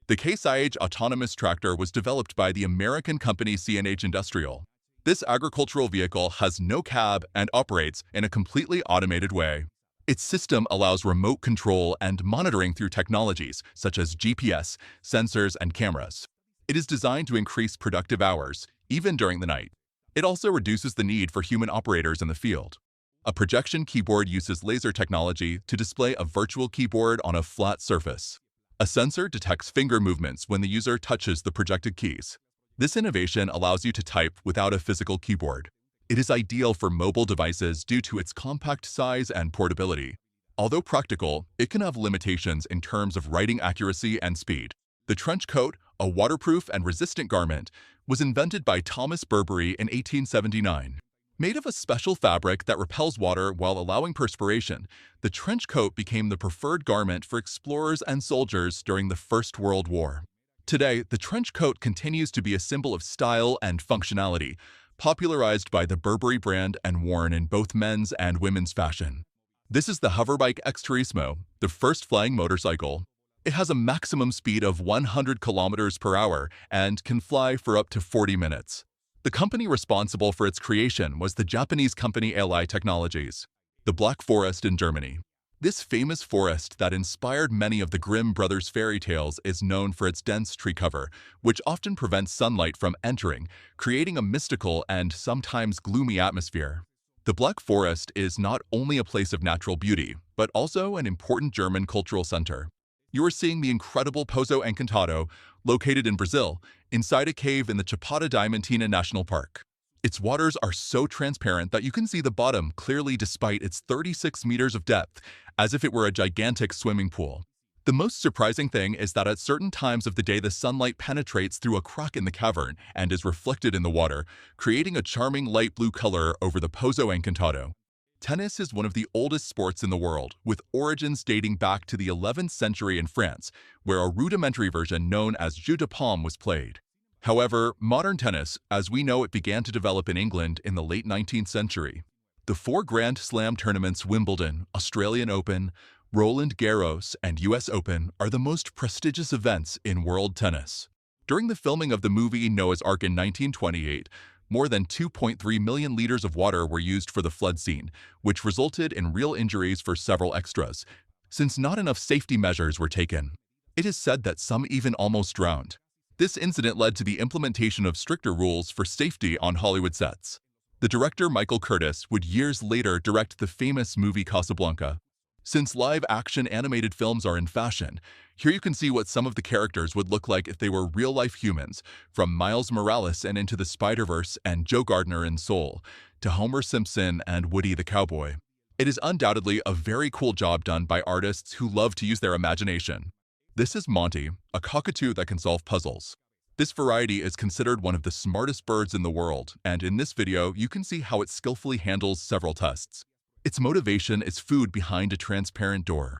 The Case IH autonomous tractor was developed by the American company C&H Industrial. This agricultural vehicle has no cab and operates in a completely automated way. Its system allows remote control and monitoring through technologies such as GPS, sensors, and cameras. It is designed to increase productive hours, even during the night. It also reduces the need for human operators in the field. A projection keyboard uses laser technology to display a virtual keyboard on a flat surface. A sensor detects finger movements when the user touches the projected keys. This innovation allows you to type without a physical keyboard. It is ideal for mobile devices due to its compact size and portability. Although practical, it can have limitations in terms of writing accuracy and speed. The trench coat, a waterproof and resistant garment, was invented by Thomas Burberry in 1879. Made of a special fabric that repels water while allowing perspiration, the trench coat became the preferred garment for explorers and soldiers during the First World War. Today, the trench coat continues to be a symbol of style and functionality, popularized by the Burberry brand and worn in both men's and women's fashion. This is the Hoverbike X Turismo, the first flying motorcycle. It has a maximum speed of 100 kilometers per hour and can fly for up to 40 minutes. The company responsible for its creation was the Japanese company Ally Technologies. The Black Forest in Germany. This famous forest that inspired many of the Grimm brothers' fairy tales is known for its dense tree cover, which often prevents sunlight from entering, creating a mystical and sometimes gloomy atmosphere. The Black Forest is not only a place of natural beauty, but also an important German cultural center. You are seeing the incredible Pozo Encantado, located in Brazil, inside a cave in the Chapada Diamantina National Park. Its waters are so transparent that you can see the bottom clearly despite its 36 meters of depth, as if it were a gigantic swimming pool. The most surprising thing is that at certain times of the day the sunlight penetrates through a crack in the cavern and is reflected in the water, creating a charming light blue color over the Pozo Encantado. Tennis is one of the oldest sports in the world, with origins dating back to the 11th century in France, where a rudimentary version known as jeu de paume was played. However, modern tennis, as we know it, began to develop in England in the late 19th century. The four Grand Slam tournaments, Wimbledon, Australian Open, Roland Garros, and US Open, are the most prestigious events in world tennis. During the filming of the movie Noah's Ark in 1928, more than 2.3 million liters of water were used for the flood scene, which resulted in real injuries for several extras, since not enough safety measures were taken. It is said that some even almost drowned. This incident led to the implementation of stricter rules for safety on Hollywood sets. The director Michael Curtis would years later direct the famous movie Casablanca. Since live-action animated films are in fashion, here you can see what some of the characters would look like if they were real-life humans, from Miles Morales and Into the Spider-Verse and Joe Gardner in Soul, to Homer Simpson and Woody the Cowboy. It is undoubtedly a very cool job done by artists who love to use their imagination. This is Monty, a cockatoo that can solve puzzles. This variety is considered one of the smartest birds in the world, and in this video you can see how it skillfully handles several tests. Its motivation is food behind a transparent door.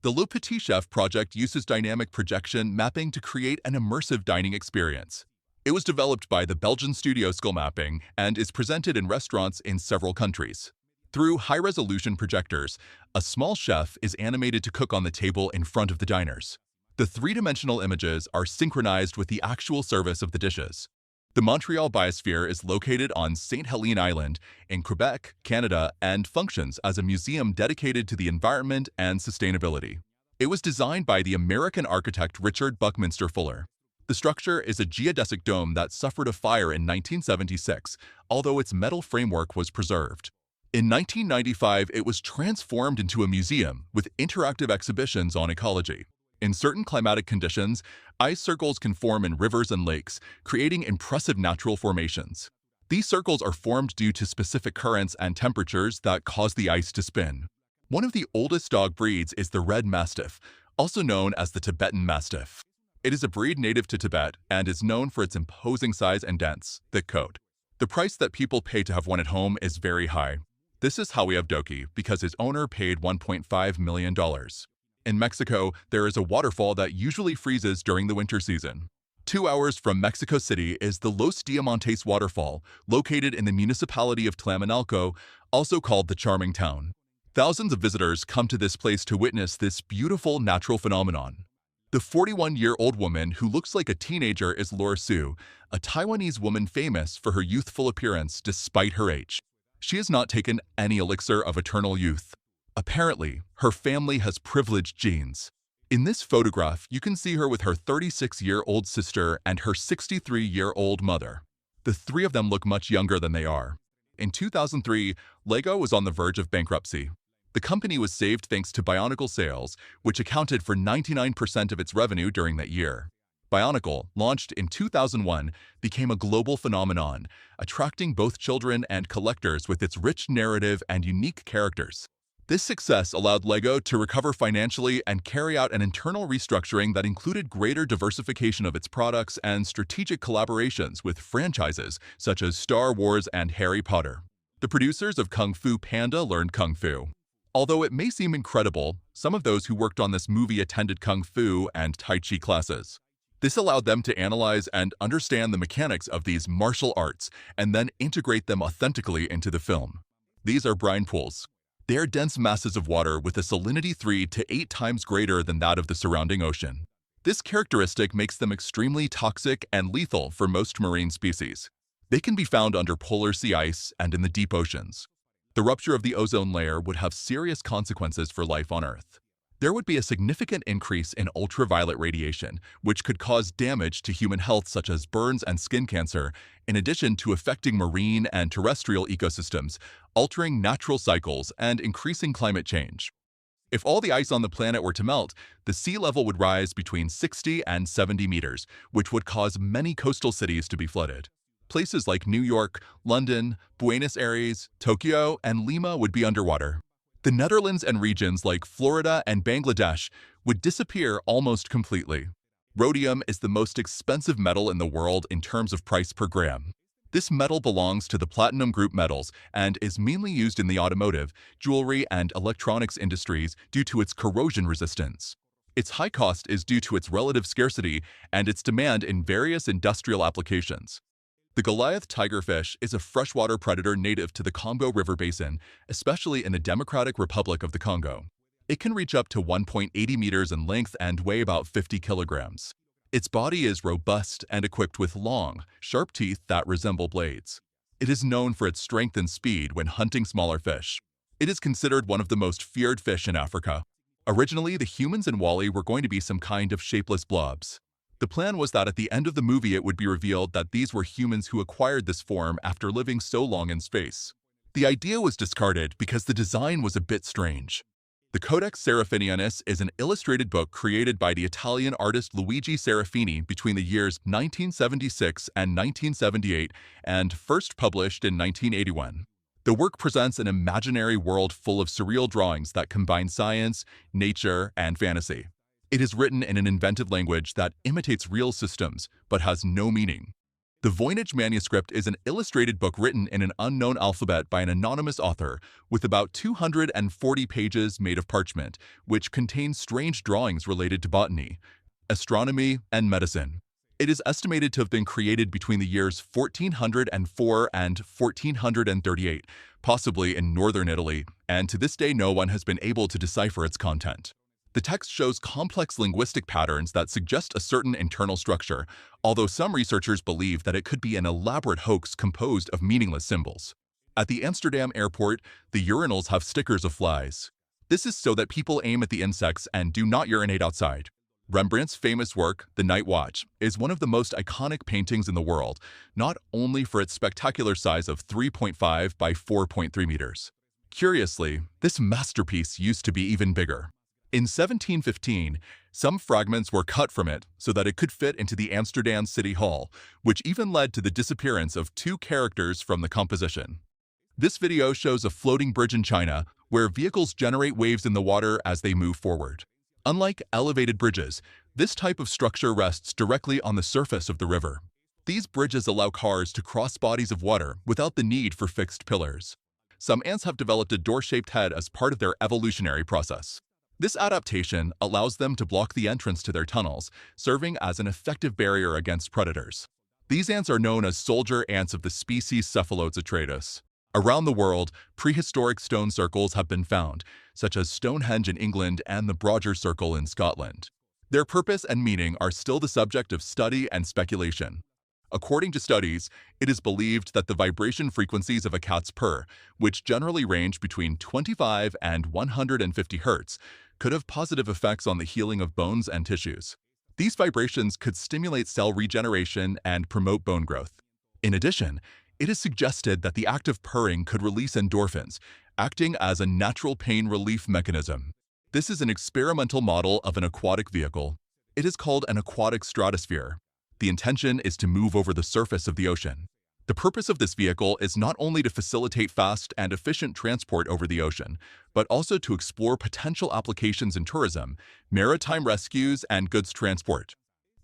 The Le Petit Chef project uses dynamic projection mapping to create an immersive dining experience. It was developed by the Belgian studio Skill Mapping and is presented in restaurants in several countries. Through high-resolution projectors, a small chef is animated to cook on the table in front of the diners. The three-dimensional images are synchronized with the actual service of the dishes. The Montreal Biosphere is located on St. Helene Island in Quebec, Canada, and functions as a museum dedicated to the environment and sustainability. It was designed by the American architect Richard Buckminster Fuller. The structure is a geodesic dome that suffered a fire in 1976, although its metal framework was preserved. In 1995, it was transformed into a museum with interactive exhibitions on ecology. In certain climatic conditions, ice circles can form in rivers and lakes, creating impressive natural formations. These circles are formed due to specific currents and temperatures that cause the ice to spin. One of the oldest dog breeds is the Red Mastiff, also known as the Tibetan Mastiff. It is a breed native to Tibet and is known for its imposing size and dense, thick coat. The price that people pay to have one at home is very high. This is how we have Doki, because his owner paid $1.5 million. In Mexico, there is a waterfall that usually freezes during the winter season. 2 hours from Mexico City is the Los Diamantes waterfall, located in the municipality of Tlamanalco, also called the Charming Town. Thousands of visitors come to this place to witness this beautiful natural phenomenon. The 41-year-old woman who looks like a teenager is Laura Su, a Taiwanese woman famous for her youthful appearance despite her age. She has not taken any elixir of eternal youth. Apparently, her family has privileged genes. In this photograph, you can see her with her 36-year-old sister and her 63-year-old mother. The three of them look much younger than they are. In 2003, Lego was on the verge of bankruptcy. The company was saved thanks to Bionicle sales, which accounted for 99% of its revenue during that year. Bionicle, launched in 2001, became a global phenomenon, attracting both children and collectors with its rich narrative and unique characters. This success allowed LEGO to recover financially and carry out an internal restructuring that included greater diversification of its products and strategic collaborations with franchises such as Star Wars and Harry Potter. The producers of Kung Fu Panda learned Kung Fu. Although it may seem incredible, some of those who worked on this movie attended Kung Fu and Tai Chi classes. This allowed them to analyze and understand the mechanics of these martial arts and then integrate them authentically into the film. These are brine pools. They are dense masses of water with a salinity 3 to 8 times greater than that of the surrounding ocean. This characteristic makes them extremely toxic and lethal for most marine species. They can be found under polar sea ice and in the deep oceans. The rupture of the ozone layer would have serious consequences for life on Earth. There would be a significant increase in ultraviolet radiation, which could cause damage to human health such as burns and skin cancer, in addition to affecting marine and terrestrial ecosystems, altering natural cycles and increasing climate change. If all the ice on the planet were to melt, the sea level would rise between 60 and 70 meters, which would cause many coastal cities to be flooded. Places like New York, London, Buenos Aires, Tokyo, and Lima would be underwater. The Netherlands and regions like Florida and Bangladesh would disappear almost completely. Rhodium is the most expensive metal in the world in terms of price per gram. This metal belongs to the platinum group metals and is mainly used in the automotive, jewelry, and electronics industries due to its corrosion resistance. Its high cost is due to its relative scarcity and its demand in various industrial applications. The Goliath tigerfish is a freshwater predator native to the Congo River Basin, especially in the Democratic Republic of the Congo. It can reach up to 1.80 meters in length and weigh about 50 kilograms. Its body is robust and equipped with long, sharp teeth that resemble blades. It is known for its strength and speed when hunting smaller fish. It is considered one of the most feared fish in Africa. Originally, the humans in Wall-E were going to be some kind of shapeless blobs. The plan was that at the end of the movie it would be revealed that these were humans who acquired this form after living so long in space. The idea was discarded because the design was a bit strange. The Codex Seraphinianus is an illustrated book created by the Italian artist Luigi Serafini between the years 1976 and 1978 and first published in 1981. The work presents an imaginary world full of surreal drawings that combine science, nature, and fantasy. It is written in an invented language that imitates real systems but has no meaning. The Voynich manuscript is an illustrated book written in an unknown alphabet by an anonymous author, with about 240 pages made of parchment, which contains strange drawings related to botany, astronomy, and medicine. It is estimated to have been created between the years 1404 and 1438, possibly in northern Italy, and to this day no one has been able to decipher its content. The text shows complex linguistic patterns that suggest a certain internal structure, although some researchers believe that it could be an elaborate hoax composed of meaningless symbols. At the Amsterdam airport, the urinals have stickers of flies. This is so that people aim at the insects and do not urinate outside. Rembrandt's famous work, The Night Watch, is one of the most iconic paintings in the world, not only for its spectacular size of 3.5 by 4.3 meters. Curiously, this masterpiece used to be even bigger. In 1715, some fragments were cut from it so that it could fit into the Amsterdam City Hall, which even led to the disappearance of 2 characters from the composition. This video shows a floating bridge in China, where vehicles generate waves in the water as they move forward. Unlike elevated bridges, this type of structure rests directly on the surface of the river. These bridges allow cars to cross bodies of water without the need for fixed pillars. Some ants have developed a door-shaped head as part of their evolutionary process. This adaptation allows them to block the entrance to their tunnels, serving as an effective barrier against predators. These ants are known as soldier ants of the species Cephalotes. Around the world, prehistoric stone circles have been found, such as Stonehenge in England and the Brodger Circle in Scotland. Their purpose and meaning are still the subject of study and speculation. According to studies, it is believed that the vibration frequencies of a cat's purr, which generally range between 25 and 150 Hz, could have positive effects on the healing of bones and tissues. These vibrations could stimulate cell regeneration and promote bone growth. In addition, it is suggested that the act of purring could release endorphins, acting as a natural pain relief mechanism. This is an experimental model of an aquatic vehicle. It is called an aquatic stratosphere. The intention is to move over the surface of the ocean. The purpose of this vehicle is not only to facilitate fast and efficient transport over the ocean, but also to explore potential applications in tourism, maritime rescues, and goods transport.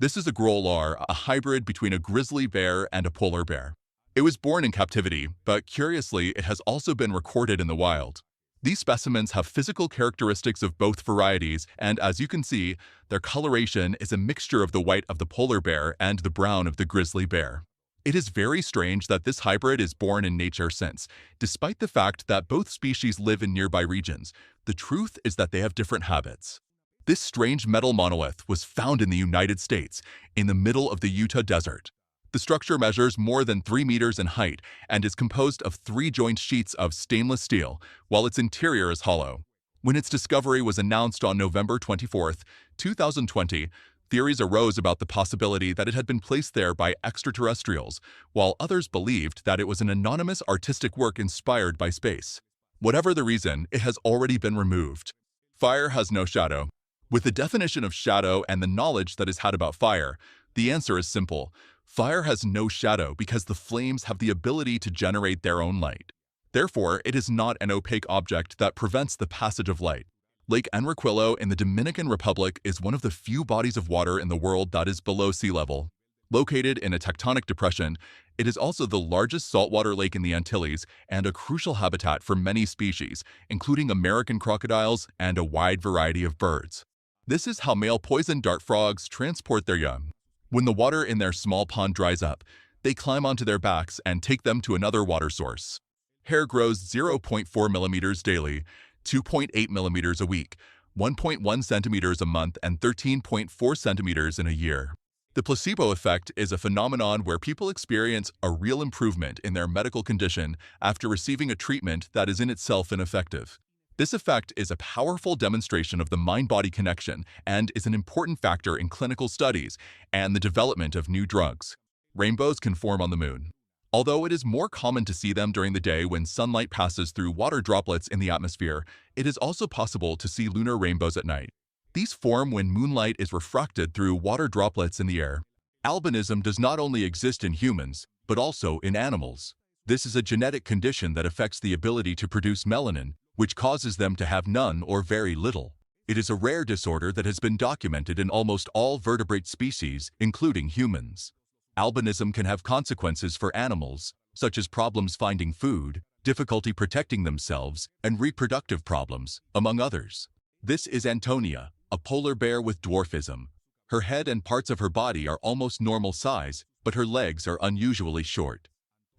This is a growlar, a hybrid between a grizzly bear and a polar bear. It was born in captivity, but curiously, it has also been recorded in the wild. These specimens have physical characteristics of both varieties, and as you can see, their coloration is a mixture of the white of the polar bear and the brown of the grizzly bear. It is very strange that this hybrid is born in nature since, despite the fact that both species live in nearby regions, the truth is that they have different habits. This strange metal monolith was found in the United States, in the middle of the Utah desert. The structure measures more than 3 meters in height and is composed of 3 joint sheets of stainless steel, while its interior is hollow. When its discovery was announced on November 24, 2020, theories arose about the possibility that it had been placed there by extraterrestrials, while others believed that it was an anonymous artistic work inspired by space. Whatever the reason, it has already been removed. Fire has no shadow. With the definition of shadow and the knowledge that is had about fire, the answer is simple. Fire has no shadow because the flames have the ability to generate their own light. Therefore, it is not an opaque object that prevents the passage of light. Lake Enriquillo in the Dominican Republic is one of the few bodies of water in the world that is below sea level. Located in a tectonic depression, it is also the largest saltwater lake in the Antilles and a crucial habitat for many species, including American crocodiles and a wide variety of birds. This is how male poison dart frogs transport their young. When the water in their small pond dries up, they climb onto their backs and take them to another water source. Hair grows 0.4 millimeters daily, 2.8 millimeters a week, 1.1 centimeters a month, and 13.4 centimeters in a year. The placebo effect is a phenomenon where people experience a real improvement in their medical condition after receiving a treatment that is in itself ineffective. This effect is a powerful demonstration of the mind-body connection and is an important factor in clinical studies and the development of new drugs. Rainbows can form on the moon. Although it is more common to see them during the day when sunlight passes through water droplets in the atmosphere, it is also possible to see lunar rainbows at night. These form when moonlight is refracted through water droplets in the air. Albinism does not only exist in humans, but also in animals. This is a genetic condition that affects the ability to produce melanin, which causes them to have none or very little. It is a rare disorder that has been documented in almost all vertebrate species, including humans. Albinism can have consequences for animals, such as problems finding food, difficulty protecting themselves, and reproductive problems, among others. This is Antonia, a polar bear with dwarfism. Her head and parts of her body are almost normal size, but her legs are unusually short.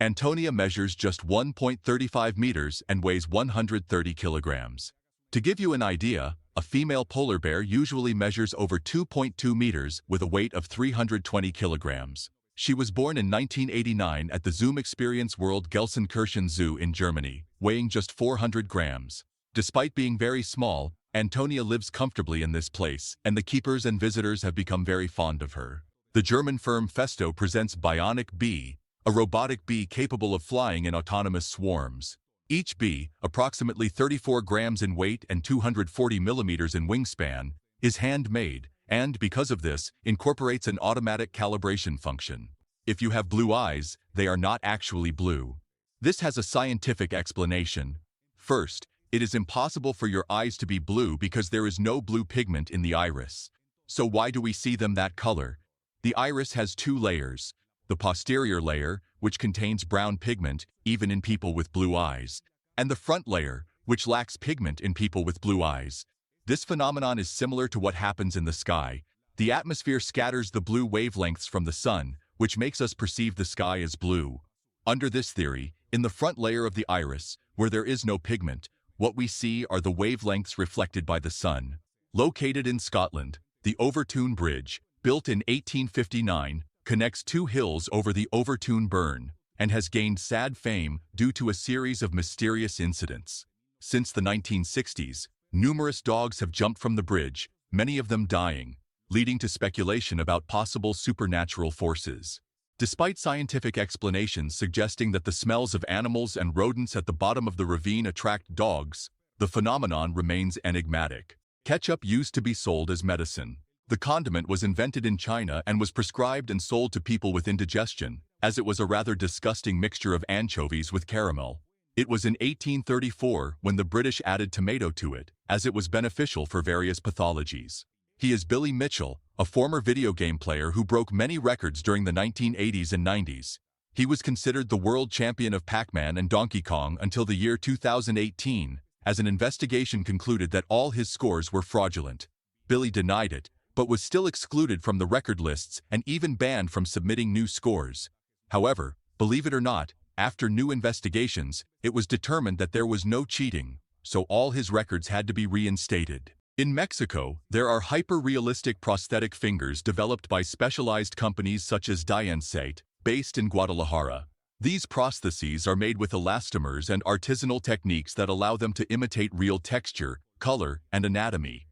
Antonia measures just 1.35 meters and weighs 130 kilograms. To give you an idea, a female polar bear usually measures over 2.2 meters with a weight of 320 kilograms. She was born in 1989 at the Zoom Experience World Gelsenkirchen Zoo in Germany, weighing just 400 grams. Despite being very small, Antonia lives comfortably in this place, and the keepers and visitors have become very fond of her. The German firm Festo presents Bionic Bee, a robotic bee capable of flying in autonomous swarms. Each bee, approximately 34 grams in weight and 240 millimeters in wingspan, is handmade, and because of this, incorporates an automatic calibration function. If you have blue eyes, they are not actually blue. This has a scientific explanation. First, it is impossible for your eyes to be blue because there is no blue pigment in the iris. So why do we see them that color? The iris has two layers. The posterior layer, which contains brown pigment, even in people with blue eyes, and the front layer, which lacks pigment in people with blue eyes. This phenomenon is similar to what happens in the sky. The atmosphere scatters the blue wavelengths from the sun, which makes us perceive the sky as blue. Under this theory, in the front layer of the iris, where there is no pigment, what we see are the wavelengths reflected by the sun. Located in Scotland, the Overtoun Bridge, built in 1859, connects two hills over the Overtoun Burn, and has gained sad fame due to a series of mysterious incidents. Since the 1960s, numerous dogs have jumped from the bridge, many of them dying, leading to speculation about possible supernatural forces. Despite scientific explanations suggesting that the smells of animals and rodents at the bottom of the ravine attract dogs, the phenomenon remains enigmatic. Ketchup used to be sold as medicine. The condiment was invented in China and was prescribed and sold to people with indigestion, as it was a rather disgusting mixture of anchovies with caramel. It was in 1834 when the British added tomato to it, as it was beneficial for various pathologies. He is Billy Mitchell, a former video game player who broke many records during the 1980s and 90s. He was considered the world champion of Pac-Man and Donkey Kong until the year 2018, as an investigation concluded that all his scores were fraudulent. Billy denied it, but was still excluded from the record lists and even banned from submitting new scores. However, believe it or not, after new investigations, it was determined that there was no cheating, so all his records had to be reinstated. In Mexico, there are hyper-realistic prosthetic fingers developed by specialized companies such as Diensate, based in Guadalajara. These prostheses are made with elastomers and artisanal techniques that allow them to imitate real texture, color, and anatomy.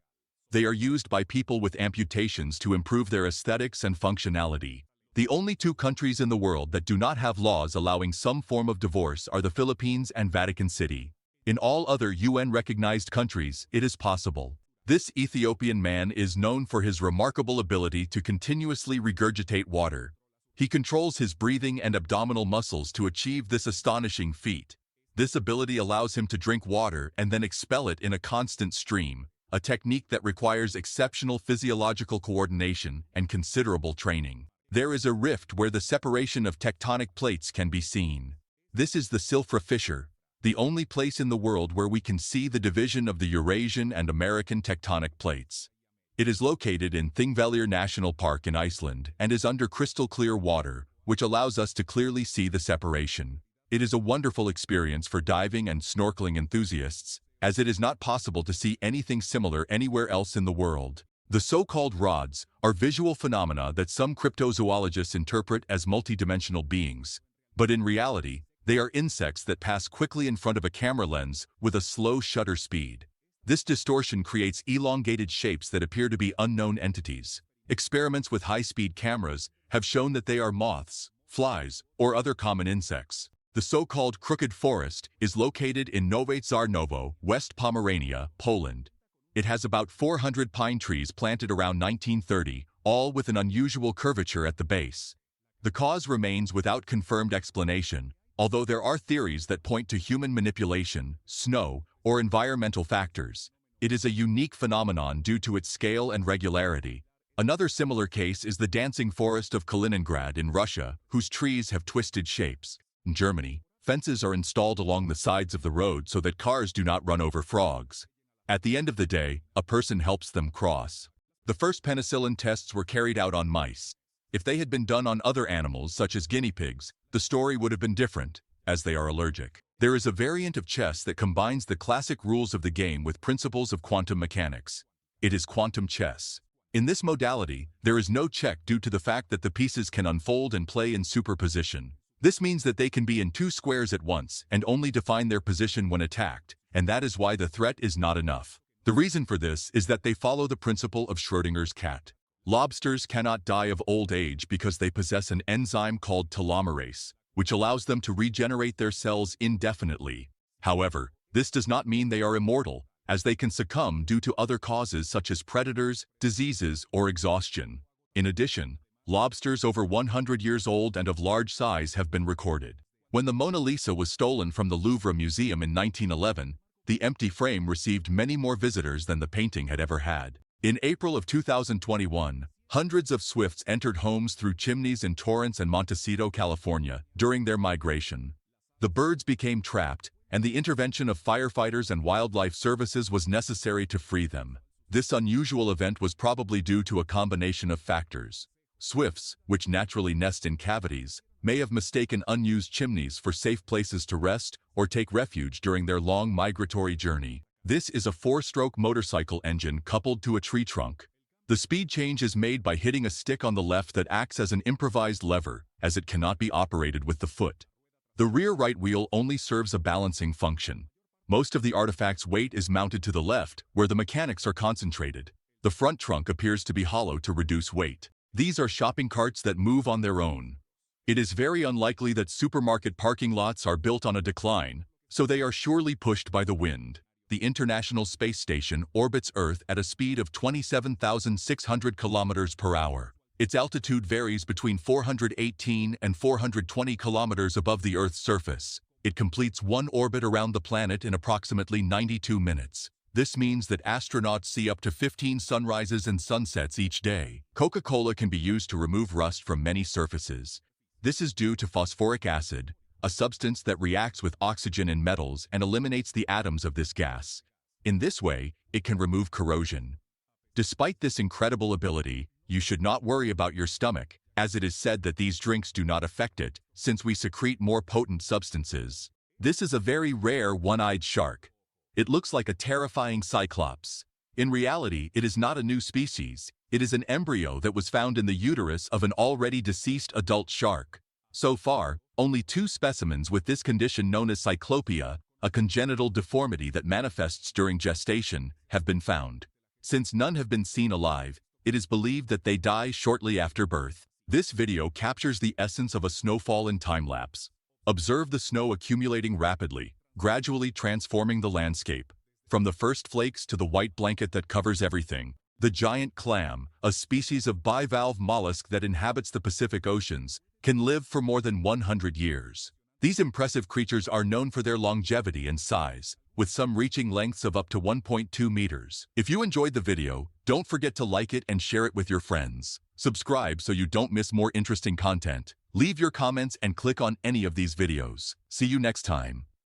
They are used by people with amputations to improve their aesthetics and functionality. The only two countries in the world that do not have laws allowing some form of divorce are the Philippines and Vatican City. In all other UN-recognized countries, it is possible. This Ethiopian man is known for his remarkable ability to continuously regurgitate water. He controls his breathing and abdominal muscles to achieve this astonishing feat. This ability allows him to drink water and then expel it in a constant stream, a technique that requires exceptional physiological coordination and considerable training. There is a rift where the separation of tectonic plates can be seen. This is the Silfra fissure, the only place in the world where we can see the division of the Eurasian and American tectonic plates. It is located in Thingvellir National Park in Iceland and is under crystal-clear water, which allows us to clearly see the separation. It is a wonderful experience for diving and snorkeling enthusiasts, as it is not possible to see anything similar anywhere else in the world. The so-called rods are visual phenomena that some cryptozoologists interpret as multidimensional beings, but in reality, they are insects that pass quickly in front of a camera lens with a slow shutter speed. This distortion creates elongated shapes that appear to be unknown entities. Experiments with high-speed cameras have shown that they are moths, flies, or other common insects. The so-called crooked forest is located in Nowe Czarnowo, West Pomerania, Poland. It has about 400 pine trees planted around 1930, all with an unusual curvature at the base. The cause remains without confirmed explanation, although there are theories that point to human manipulation, snow, or environmental factors. It is a unique phenomenon due to its scale and regularity. Another similar case is the dancing forest of Kaliningrad in Russia, whose trees have twisted shapes. In Germany, fences are installed along the sides of the road so that cars do not run over frogs. At the end of the day, a person helps them cross. The first penicillin tests were carried out on mice. If they had been done on other animals such as guinea pigs, the story would have been different, as they are allergic. There is a variant of chess that combines the classic rules of the game with principles of quantum mechanics. It is quantum chess. In this modality, there is no check due to the fact that the pieces can unfold and play in superposition. This means that they can be in two squares at once and only define their position when attacked, and that is why the threat is not enough. The reason for this is that they follow the principle of Schrödinger's cat. Lobsters cannot die of old age because they possess an enzyme called telomerase, which allows them to regenerate their cells indefinitely. However, this does not mean they are immortal, as they can succumb due to other causes such as predators, diseases, or exhaustion. In addition, lobsters over 100 years old and of large size have been recorded. When the Mona Lisa was stolen from the Louvre Museum in 1911, the empty frame received many more visitors than the painting had ever had. In April of 2021, hundreds of swifts entered homes through chimneys in Torrance and Montecito, California, during their migration. The birds became trapped, and the intervention of firefighters and wildlife services was necessary to free them. This unusual event was probably due to a combination of factors. Swifts, which naturally nest in cavities, may have mistaken unused chimneys for safe places to rest or take refuge during their long migratory journey. This is a 4-stroke motorcycle engine coupled to a tree trunk. The speed change is made by hitting a stick on the left that acts as an improvised lever, as it cannot be operated with the foot. The rear right wheel only serves a balancing function. Most of the artifact's weight is mounted to the left, where the mechanics are concentrated. The front trunk appears to be hollow to reduce weight. These are shopping carts that move on their own. It is very unlikely that supermarket parking lots are built on a decline, so they are surely pushed by the wind. The International Space Station orbits Earth at a speed of 27,600 kilometers per hour. Its altitude varies between 418 and 420 kilometers above the Earth's surface. It completes one orbit around the planet in approximately 92 minutes. This means that astronauts see up to 15 sunrises and sunsets each day. Coca-Cola can be used to remove rust from many surfaces. This is due to phosphoric acid, a substance that reacts with oxygen in metals and eliminates the atoms of this gas. In this way, it can remove corrosion. Despite this incredible ability, you should not worry about your stomach, as it is said that these drinks do not affect it, since we secrete more potent substances. This is a very rare one-eyed shark. It looks like a terrifying cyclops. In reality, it is not a new species. It is an embryo that was found in the uterus of an already deceased adult shark. So far, only 2 specimens with this condition known as cyclopia a congenital deformity that manifests during gestation, have been found. Since none have been seen alive, it is believed that they die shortly after birth. This video captures the essence of a snowfall in time-lapse. Observe the snow accumulating rapidly, gradually transforming the landscape. From the first flakes to the white blanket that covers everything. The giant clam, a species of bivalve mollusk that inhabits the Pacific Oceans, can live for more than 100 years. These impressive creatures are known for their longevity and size, with some reaching lengths of up to 1.2 meters. If you enjoyed the video, don't forget to like it and share it with your friends. Subscribe so you don't miss more interesting content. Leave your comments and click on any of these videos. See you next time.